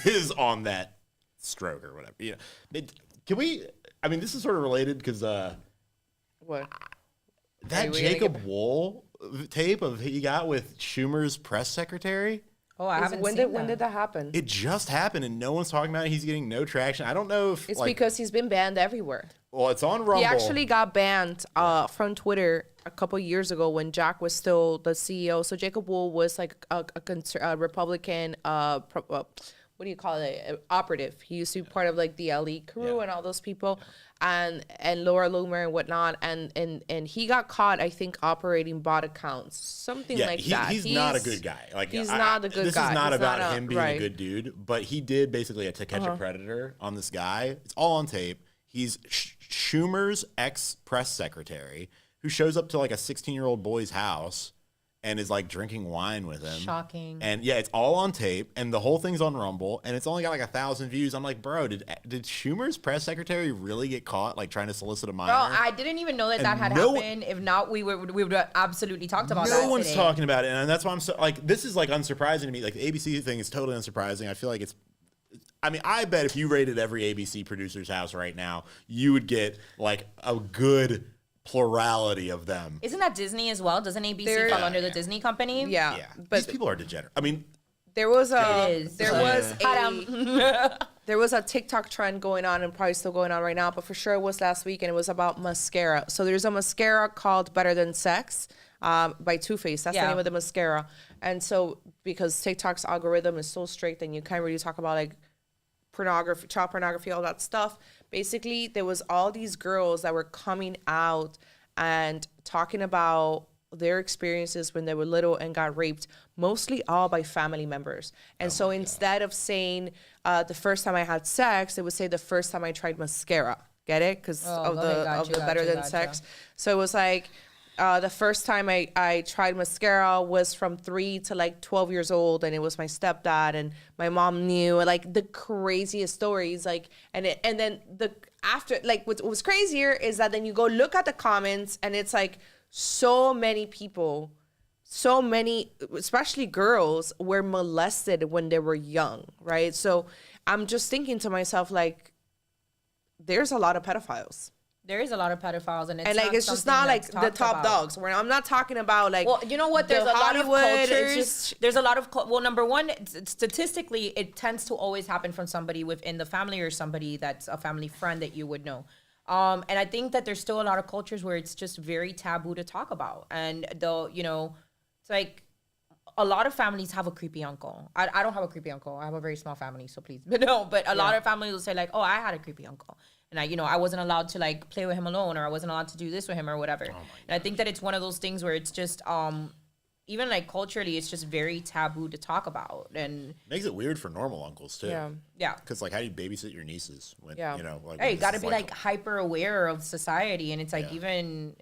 is on that stroke or whatever. You know, can we? I mean, this is sort of related because What? that Jacob Wool tape of he got with Schumer's press secretary. Oh, I haven't When seen did that happen? It just happened, and no one's talking about it. He's getting no traction. I don't know if It's because he's been banned everywhere. Well, it's on Rumble. He actually got banned from Twitter a couple years ago when Jack was still the CEO. So Jacob Wool was like a Republican, what do you call it, operative. He used to be part of like the elite crew and all those people, and Laura Loomer and whatnot. And he got caught, I think, operating bot accounts, something like that. He's not a good guy. Like he's not a good this guy. This is not He's about not him being a good dude, but he did basically To Catch a Predator on this guy. It's all on tape. He's Schumer's ex-press secretary who shows up to like a 16-year-old boy's house and is like drinking wine with him. Shocking. And yeah, it's all on tape, and the whole thing's on Rumble, and it's only got like 1,000 views. I'm like, bro, did Schumer's press secretary really get caught like trying to solicit a minor? Bro, I didn't even know that had happened. If not, we would have absolutely talked about that. No one's today. talking about it, and that's why I'm so like. This is like unsurprising to me. Like the ABC thing is totally unsurprising. I feel like it's. I mean, I bet if you rated every ABC producer's house right now, you would get like a good plurality of them. Isn't that Disney as well? Doesn't ABC fall under the Disney company? Yeah. Yeah, But these people are degenerate. I mean, there was a TikTok trend going on and probably still going on right now, but for sure it was last week, and it was about mascara. So there's a mascara called Better Than Sex by Too Faced. That's the name of the mascara. And so because TikTok's algorithm is so strict and you can't really talk about like pornography, child pornography, all that stuff. Basically, there was all these girls that were coming out and talking about their experiences when they were little and got raped, mostly all by family members. And so instead of saying the first time I had sex, they would say the first time I tried mascara. Get it? Because of the Better Than Sex. So it was like, the first time I tried mascara was from 3 to like 12 years old, and it was my stepdad, and my mom knew, like the craziest stories. Like, and then after, like what was crazier is that then you go look at the comments, and it's like so many people, so many, especially girls, were molested when they were young, right? So I'm just thinking to myself, like, there's a lot of pedophiles. There is a lot of pedophiles, and it's just not like the top dogs. I'm not talking about like. Well, you know what? There's a lot of cultures. There's a lot of number one, statistically, it tends to always happen from somebody within the family or somebody that's a family friend that you would know. And I think that there's still a lot of cultures where it's just very taboo to talk about, and though it's like a lot of families have a creepy uncle. I don't have a creepy uncle. I have a very small family, so please, but a lot of families will say like, oh, I had a creepy uncle. And I wasn't allowed to like play with him alone, or I wasn't allowed to do this with him or whatever. And I think that it's one of those things where it's just, even like culturally, it's just very taboo to talk about, and makes it weird for normal uncles too. Yeah. Because like, how do you babysit your nieces when like? Hey, you got to be like hyper aware of society, and it's like even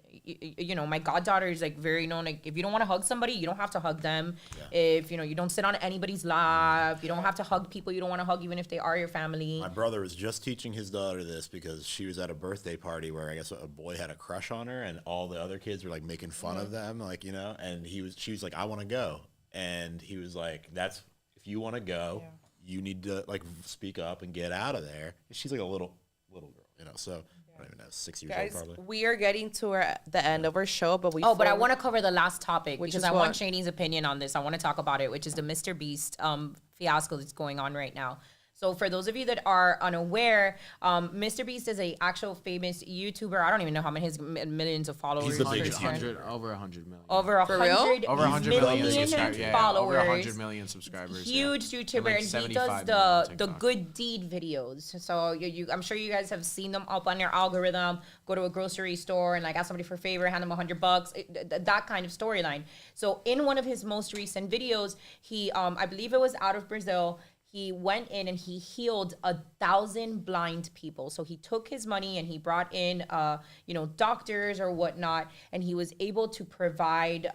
my goddaughter is like very known. Like, if you don't want to hug somebody, you don't have to hug them. Yeah. If you don't sit on anybody's lap, you don't have to hug people you don't want to hug, even if they are your family. My brother was just teaching his daughter this because she was at a birthday party where I guess a boy had a crush on her, and all the other kids were like making fun of them, like and she was like, I want to go, and he was like, that's, if you want to go, you need to like speak up and get out of there. And she's like a little girl, so I don't even know, 6 years old probably. We are getting to the end of our show, but but I want to cover the last topic because I want Shaney's opinion on this. I want to talk about it, which is the Mr. Beast fiasco that's going on right now. So for those of you that are unaware, Mr. Beast is a actual famous YouTuber. I don't even know how many his millions of followers. He's the biggest. Over 100 million. Over 100 over 100 million followers. Over 100 million subscribers. Huge YouTuber, like and he does the good deed videos. So I'm sure you guys have seen them up on your algorithm. Go to a grocery store and like ask somebody for a favor, hand them $100. That kind of storyline. So in one of his most recent videos, he I believe it was out of Brazil. He went in and he healed 1,000 blind people. So he took his money and he brought in, doctors or whatnot, and he was able to provide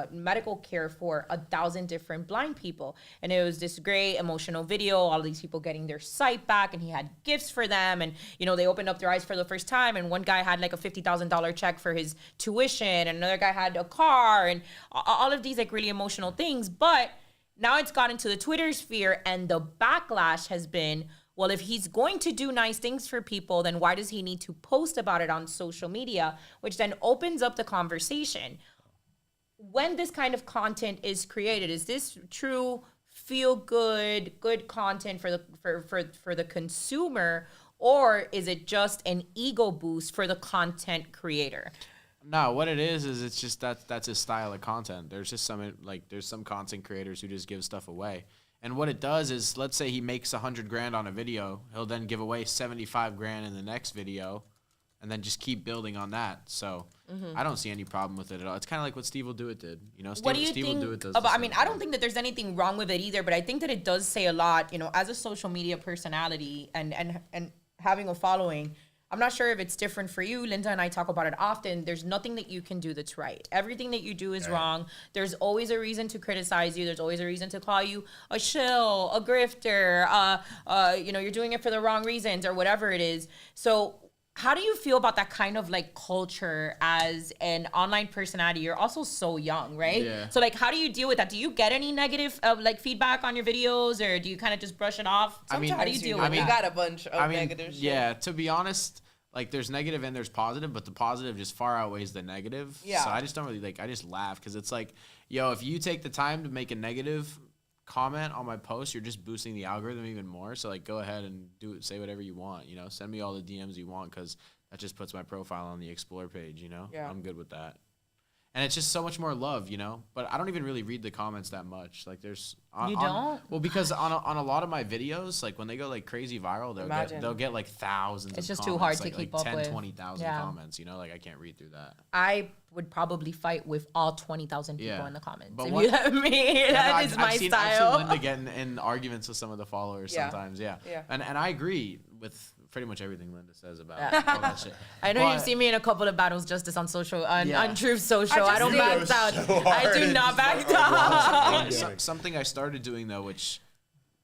medical care for 1,000 different blind people. And it was this great emotional video, all of these people getting their sight back, and he had gifts for them. And, they opened up their eyes for the first time. And one guy had like a $50,000 check for his tuition, and another guy had a car, and all of these like really emotional things. But now it's gotten to the Twitter sphere, and the backlash has been, well, if he's going to do nice things for people, then why does he need to post about it on social media? Which then opens up the conversation. When this kind of content is created, is this true good content for the consumer, or is it just an ego boost for the content creator? No, what it is it's just that's his style of content. There's just there's some content creators who just give stuff away. And what it does is, let's say he makes $100,000 on a video, he'll then give away $75,000 in the next video, and then just keep building on that. So I don't see any problem with it at all. It's kind of like what Steve Will Do It did. What do you think about? I mean, I don't think that there's anything wrong with it either, but I think that it does say a lot. As a social media personality and having a following. I'm not sure if it's different for you. Linda and I talk about it often. There's nothing that you can do that's right. Everything that you do is wrong. There's always a reason to criticize you. There's always a reason to call you a shill, a grifter. You're doing it for the wrong reasons or whatever it is. So how do you feel about that kind of like culture as an online personality? You're also so young, right? Yeah. So like, how do you deal with that? Do you get any negative feedback on your videos, or do you kind of just brush it off? How do you deal with it? We got a bunch of negative shit. Yeah, to be honest, like there's negative and there's positive, but the positive just far outweighs the negative. Yeah. So I just don't really I just laugh because it's like, if you take the time to make a negative comment on my post, you're just boosting the algorithm even more. So like, go ahead and say whatever you want, send me all the DMs you want, because that just puts my profile on the explore page. Yeah. I'm good with that. And it's just so much more love, but I don't even really read the comments that much. Like there's don't? Well, because on a lot of my videos, like when they go like crazy viral, they'll get like thousands it's of just comments, too hard to keep up 10, with 20,000 comments, I can't read through that. I would probably fight with all 20,000 people in the comments. But if you have me, that is my style. I've seen Linda getting in arguments with some of the followers sometimes, yeah. And I agree. with pretty much everything Linda says about all that shit. I know But- you've seen me in a couple of battles, Justice, on social, on Yeah. Truth Social. I don't back down. I do not back down. Something I started doing though, which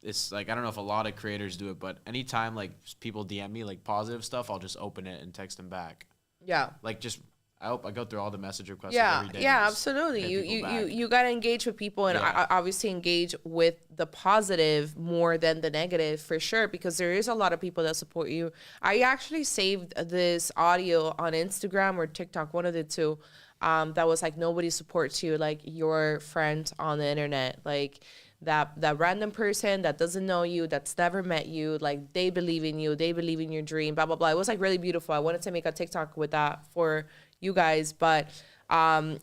is like, I don't know if a lot of creators do it, but anytime like people DM me like positive stuff, I'll just open it and text them back. Yeah. Like just I go through all the message requests every day. Yeah, and just absolutely. hit people back. You gotta engage with people and obviously engage with the positive more than the negative for sure, because there is a lot of people that support you. I actually saved this audio on Instagram or TikTok, one of the two, that was like, nobody supports you like your friend on the internet, like that random person that doesn't know you, that's never met you, like they believe in you, they believe in your dream, blah blah blah. It was like really beautiful. I wanted to make a TikTok with that for you guys, but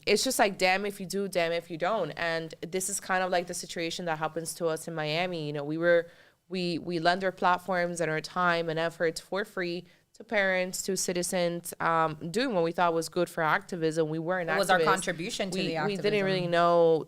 it's just like, damn if you do, damn if you don't. And this is kind of like the situation that happens to us in Miami. You know, we lend our platforms and our time and efforts for free to parents, to citizens, doing what we thought was good for activism. We weren't activists. What was our contribution to the activism? We didn't really know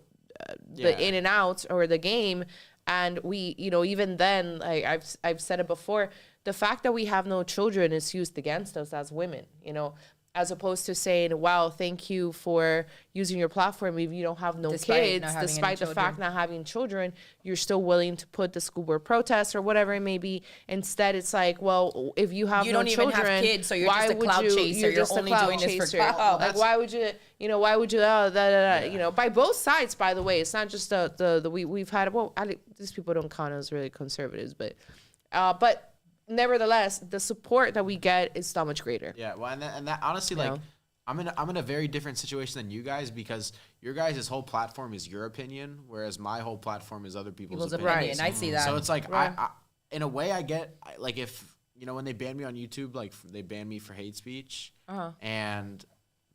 the in and outs or the game. And we, you know, even then, like I've said it before, the fact that we have no children is used against us as women, you know, as opposed to saying, wow, thank you for using your platform. If you don't have no kids, despite the fact not having children, you're still willing to put the school board protest or whatever it may be. Instead, it's like, well, if you have no children, don't even have kids, so you're just a cloud chaser. You're only doing this for clout. Like, why would you, you know, you know, by both sides, by the way. It's not just we've had, well, these people don't count as really conservatives, but nevertheless, the support that we get is so much greater. Yeah, well, and that honestly, like, I'm in a very different situation than you guys, because your guys' whole platform is your opinion, whereas my whole platform is other people's opinion. Right. I see that. So it's like, I in a way, I get, like, if, you know, when they banned me on YouTube, like, they banned me for hate speech, and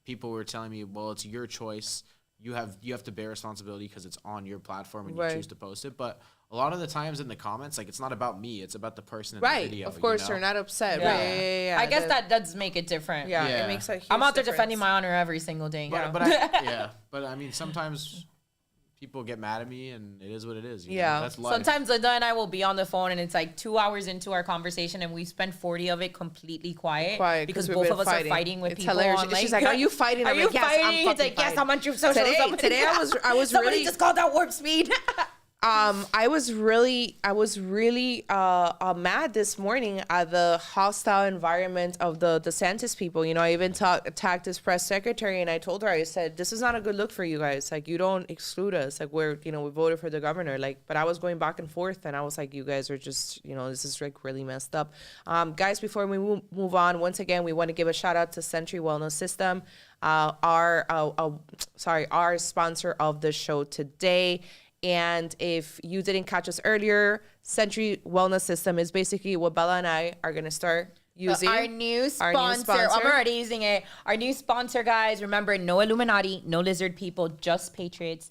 people were telling me, well, it's your choice. You have to bear responsibility because it's on your platform and you choose to post it. But a lot of the times in the comments, like, it's not about me. It's about the person in the video. Of course, you know? they're not upset. Yeah. Right. I guess that does make it different. Yeah, it makes a huge I'm out there difference. defending my honor every single day. But I mean, sometimes people get mad at me, and it is what it is. You Yeah. know? That's life. Sometimes Linda and I will be on the phone, and it's like 2 hours into our conversation, and we spend 40 of it completely quiet because we've both been of us are fighting with it's people. hilarious. On, like, She's like, "Are you fighting?" Are I'm you like, yes, fighting? I'm It's like, fucking yes, I'm on Truth Social. Today I was Somebody really just called out warp speed. I was really mad this morning at the hostile environment of the DeSantis people. You know, I even attacked his press secretary, and I told her, I said, this is not a good look for you guys. Like, you don't exclude us. Like, we voted for the governor. Like, but I was going back and forth, and I was like, you guys are just, you know, this is like really messed up. Guys, before we move on, once again, we want to give a shout out to Century Wellness System, our sponsor of the show today. And if you didn't catch us earlier, Century Wellness System is basically what Bella and I are going to start using. Our new sponsor. I'm already using it. Our new sponsor, guys. Remember, no Illuminati, no lizard people, just patriots.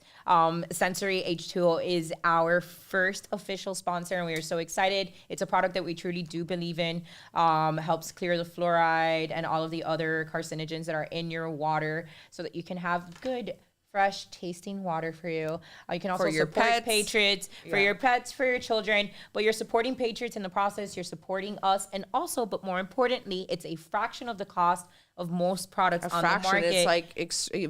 Sensory H2O is our first official sponsor, and we are so excited. It's a product that we truly do believe in. Helps clear the fluoride and all of the other carcinogens that are in your water so that you can have good, fresh tasting water for you. You can also support patriots, for your pets, for your children, but you're supporting patriots in the process. You're supporting us, and also, but more importantly, it's a fraction of the cost of most products on the market. It's like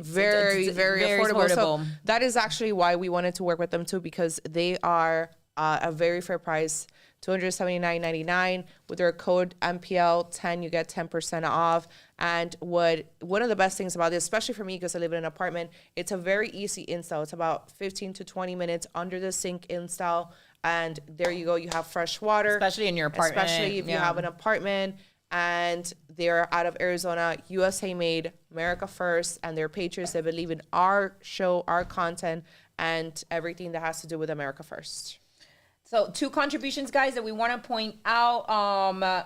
very affordable. So that is actually why we wanted to work with them too, because they are a very fair price. $279.99 with their code MPL10, you get 10% off. And one of the best things about this, especially for me because I live in an apartment, it's a very easy install. It's about 15 to 20 minutes under the sink install, and there you go. You have fresh water, especially in your apartment, especially if you have an apartment. And they're out of Arizona, USA made, America first, and they're patriots. They believe in our show, our content, and everything that has to do with America first. So 2 contributions, guys, that we want to point out, Hablando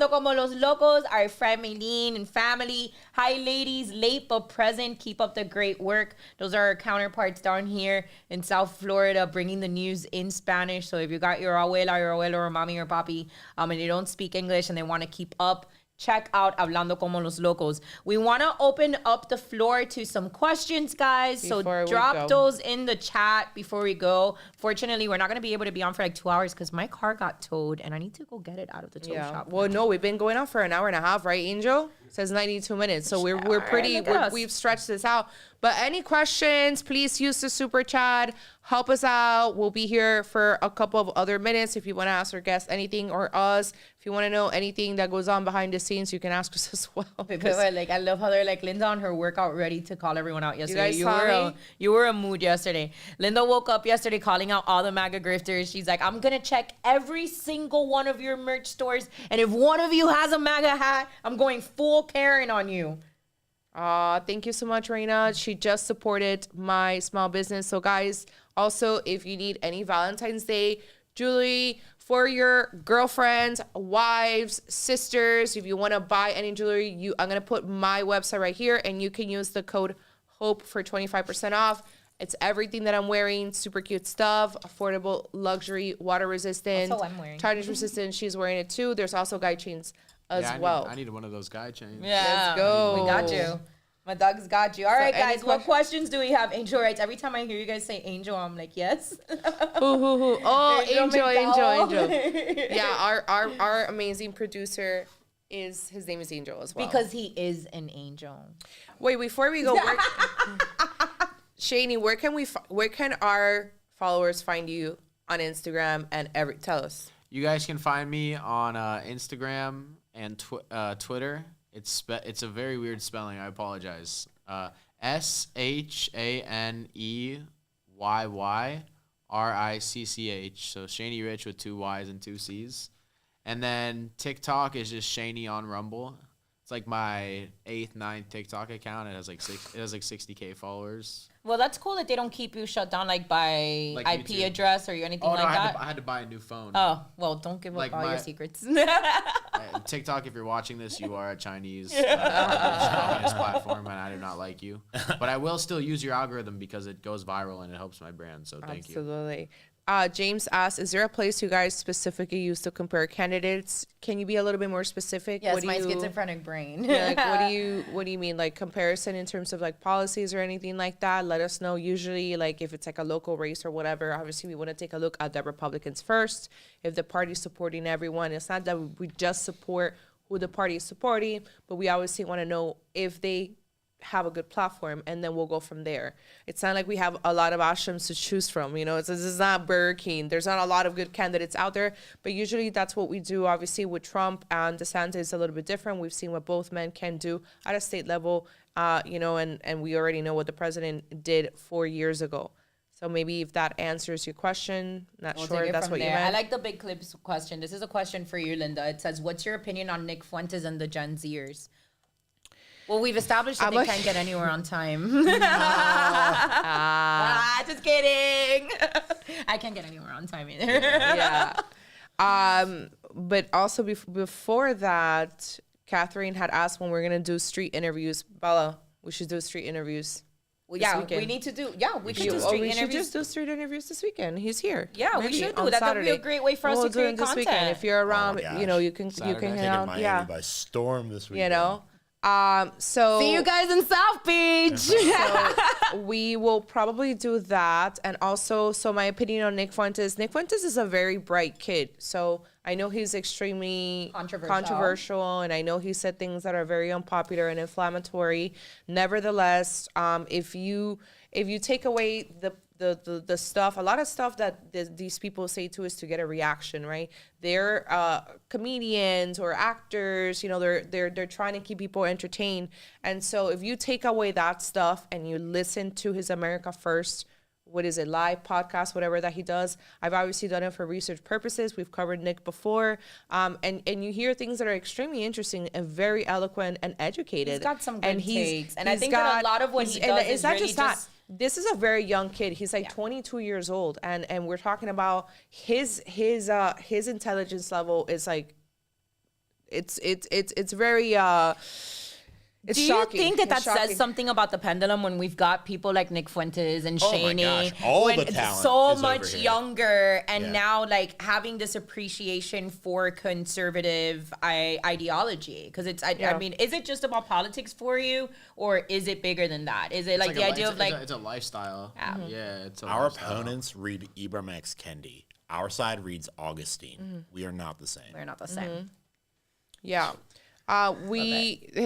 como los locos, our friend Maylene and family. Hi, ladies, late but present. Keep up the great work. Those are our counterparts down here in South Florida, bringing the news in Spanish. So if you got your abuela, or mommy, or papi, and they don't speak English and they want to keep up, check out Hablando Como Los Locos. We want to open up the floor to some questions, guys. So drop those in the chat before we go. Fortunately, we're not going to be able to be on for like 2 hours because my car got towed and I need to go get it out of the tow shop. Well, no, we've been going on for an hour and a half, right, Angel? It says 92 minutes. So we've stretched this out. But any questions, please use the super chat. Help us out. We'll be here for a couple of other minutes. If you want to ask our guests anything or us, if you want to know anything that goes on behind the scenes, you can ask us as well. Like, I love how they're like Linda on her workout ready to call everyone out yesterday. You guys you were a mood yesterday. Linda woke up yesterday calling out all the MAGA grifters. She's like, I'm going to check every single one of your merch stores. And if one of you has a MAGA hat, I'm going full Karen on you. Thank you so much, Reina. She just supported my small business. So guys, also, if you need any Valentine's Day jewelry for your girlfriends, wives, sisters, if you want to buy any jewelry, I'm going to put my website right here and you can use the code HOPE for 25% off. It's everything that I'm wearing, super cute stuff, affordable, luxury, water resistant, Also, I'm wearing. tarnish resistant. She's wearing it too. There's also guide chains as well. I need one of those guy chains. Yeah. Let's go. We got you. My dog's got you. All right, guys. What questions do we have? Angel writes. Every time I hear you guys say Angel, I'm like, yes. Oh, Angel. Yeah, our amazing producer his name is Angel as well. Because he is an angel. Wait, before we go, Shaney, where can our followers find you on Instagram and tell us? You guys can find me on Instagram and Twitter. It's a very weird spelling. I apologize. ShaneyRicch. So Shaney Rich with 2 Y's and 2 C's. And then TikTok is just Shaney on Rumble. It's like my 8th, 9th TikTok account. It has like 60K followers. Well, that's cool that they don't keep you shut down like by IP YouTube. Address or anything like that. I had to buy a new phone. Oh, well, don't give up all your secrets. TikTok, if you're watching this, you are a Chinese communist platform, and I do not like you. But I will still use your algorithm because it goes viral and it helps my brand. So thank you. Absolutely. James asked, is there a place you guys specifically use to compare candidates? Can you be a little bit more specific? Yes, my schizophrenic brain. Like, what do you mean? Like comparison in terms of like policies or anything like that? Let us know. Usually, like if it's like a local race or whatever, obviously we want to take a look at the Republicans first. If the party's supporting everyone, it's not that we just support who the party is supporting, but we obviously want to know if they have a good platform, and then we'll go from there. It's not like we have a lot of ashrams to choose from, this is not Burger King. There's not a lot of good candidates out there, but usually that's what we do. Obviously with Trump and DeSantis is a little bit different. We've seen what both men can do at a state level, and we already know what the president did 4 years ago. So maybe if that answers your question, we'll sure if that's what you meant. I like the big clips question. This is a question for you, Linda. It says, what's your opinion on Nick Fuentes and the Gen Zers? Well, we've established that they can't get anywhere on time. Just kidding. I can't get anywhere on time either. Yeah. But also before that, Catherine had asked when we're going to do street interviews. Bella, we should do street interviews. Well, yeah, we need to do. Yeah, we should do street interviews. We should just do street interviews this weekend. He's here. Yeah, we should do that. That would be a great way for us to create content. Weekend. If you're around, you can hang out. Miami by storm this weekend. So see you guys in South Beach. So we will probably do that. And also, so my opinion on Nick Fuentes is a very bright kid. So I know he's extremely controversial, and I know he said things that are very unpopular and inflammatory. Nevertheless, if you take away the stuff, a lot of stuff that these people say to us to get a reaction, right? They're comedians or actors, they're trying to keep people entertained. And so if you take away that stuff and you listen to his America First, live podcast, whatever that he does. I've obviously done it for research purposes. We've covered Nick before. And you hear things that are extremely interesting and very eloquent and educated. He's got some good takes. And I think that a lot of what he does is really just... This is a very young kid. He's like 22 years old. And we're talking about his intelligence level is like, it's very, It's Do shocking. you think that It's says shocking. something about the pendulum when we've got people like Nick Fuentes and Shaney, gosh, all when the it's talent so is over much here. younger, and Yeah. now like having this appreciation for conservative ideology? Because I mean, is it just about politics for you, or is it bigger than that? Is it like the idea of like it's a lifestyle. Yeah, it's a Our lifestyle. opponents read Ibram X. Kendi. Our side reads Augustine. We are not the same. we're not the same? Yeah.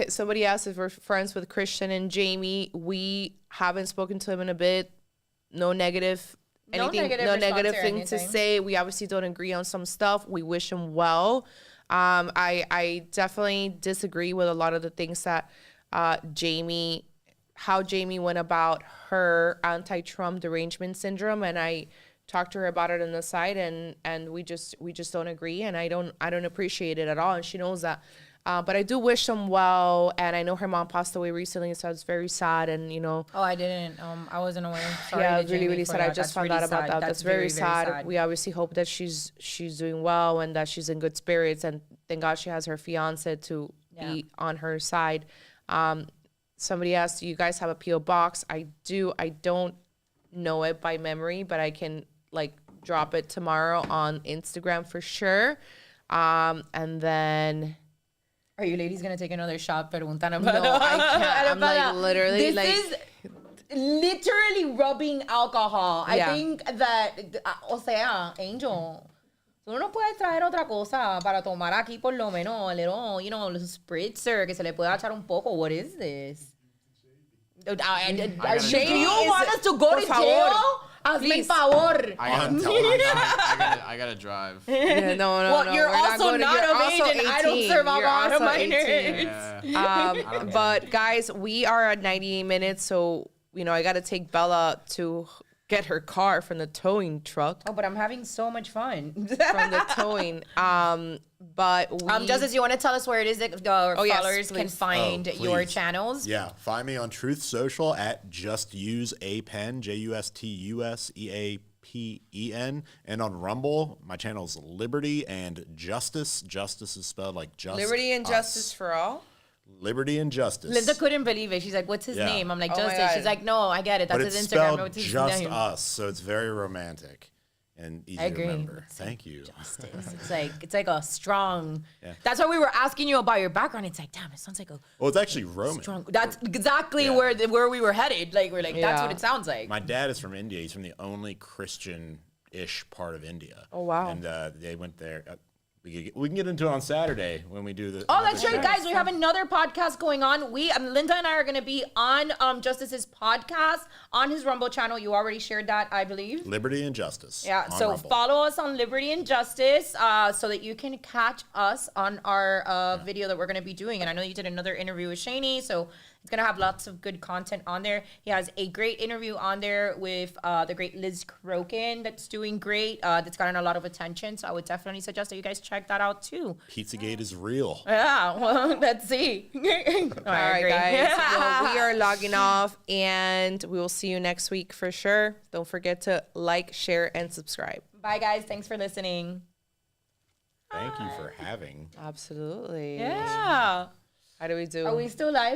Somebody asked if we're friends with Christian and Jamie. We haven't spoken to him in a bit. No negative No negative response negative or thing to anything. say. We obviously don't agree on some stuff. We wish him well. I definitely disagree with a lot of the things that how Jamie went about her anti-Trump derangement syndrome, and I talked to her about it on the side, and we just don't agree, and I don't appreciate it at all, and she knows that. But I do wish them well, and I know her mom passed away recently, so it's very sad, and Oh, I didn't. I wasn't aware. Sorry yeah, to really, Jamie really for sad. that. I just That's found really out about sad. that. That's very sad. We obviously hope that she's doing well and that she's in good spirits, and thank God she has her fiance to be on her side. Somebody asked, do you guys have a P.O. box? I do. I don't know it by memory, but I can like drop it tomorrow on Instagram for sure. And then Are you ladies gonna take another shot? Preguntan no, I can't. I'm like literally This like. is literally rubbing alcohol. I Yeah. think that, o sea, Angel, tú no puedes traer otra cosa para tomar aquí por lo menos, a little, los spritzer, que se le pueda echar un poco. What is this? Shaney, You want us to go por to favor. jail? Hazme el favor. I gotta drive. Yeah, no, Well, you're we're also going to- not you're of age, also and I don't 18. serve You're alcohol to also minors. 18. Yeah. But guys, we are at 98 minutes, so I got to take Bella to get her car from the towing truck. Oh, but I'm having so much fun. From the towing. But we, Justice, you want to tell us where it is that our yes, followers can please. find Oh, your please. channels? Yeah, find me on Truth Social at Just Use a Pen, JUSTUSEAPEN, and on Rumble, my channel's Liberty and Justice. Justice is spelled like just Liberty and us. Justice for all. Liberty and Justice. Linda couldn't believe it. She's like, "What's his Yeah. name?" I'm like, Oh my "Justice." God. She's like, "No, I get it. That's but his it's Instagram. spelled What's his just name?" us, so it's very romantic and easy I agree. to remember. Thank you. Justice. It's like a strong. That's why we were asking you about your background. It's like, damn, it sounds like a Well, it's actually Roman. strong. That's exactly Yeah. where we were headed. Like we're like, that's Yeah. what it sounds like. My dad is from India. He's from the only Christian-ish part of India. Oh, wow. And they went there. We can get into it on Saturday when we do the. Oh, that's another right, show. guys. We have another podcast going on. Linda and I are going to be on Justice's podcast on his Rumble channel. You already shared that, I believe. Liberty and Justice. Yeah, on so Rumble. follow us on Liberty and Justice so that you can catch us on our video that we're going to be doing. And I know you did another interview with Shaney, so it's going to have lots of good content on there. He has a great interview on there with the great Liz Crokin that's doing great, that's gotten a lot of attention. So I would definitely suggest that you guys check that out too. Pizzagate is real. Yeah, well, let's see. All All right, guys. Well, we are logging off, and we will see you next week for sure. Don't forget to like, share, and subscribe. Bye, guys. Thanks for listening. Thank you for having. Absolutely. Yeah. How do we do? Are we still live?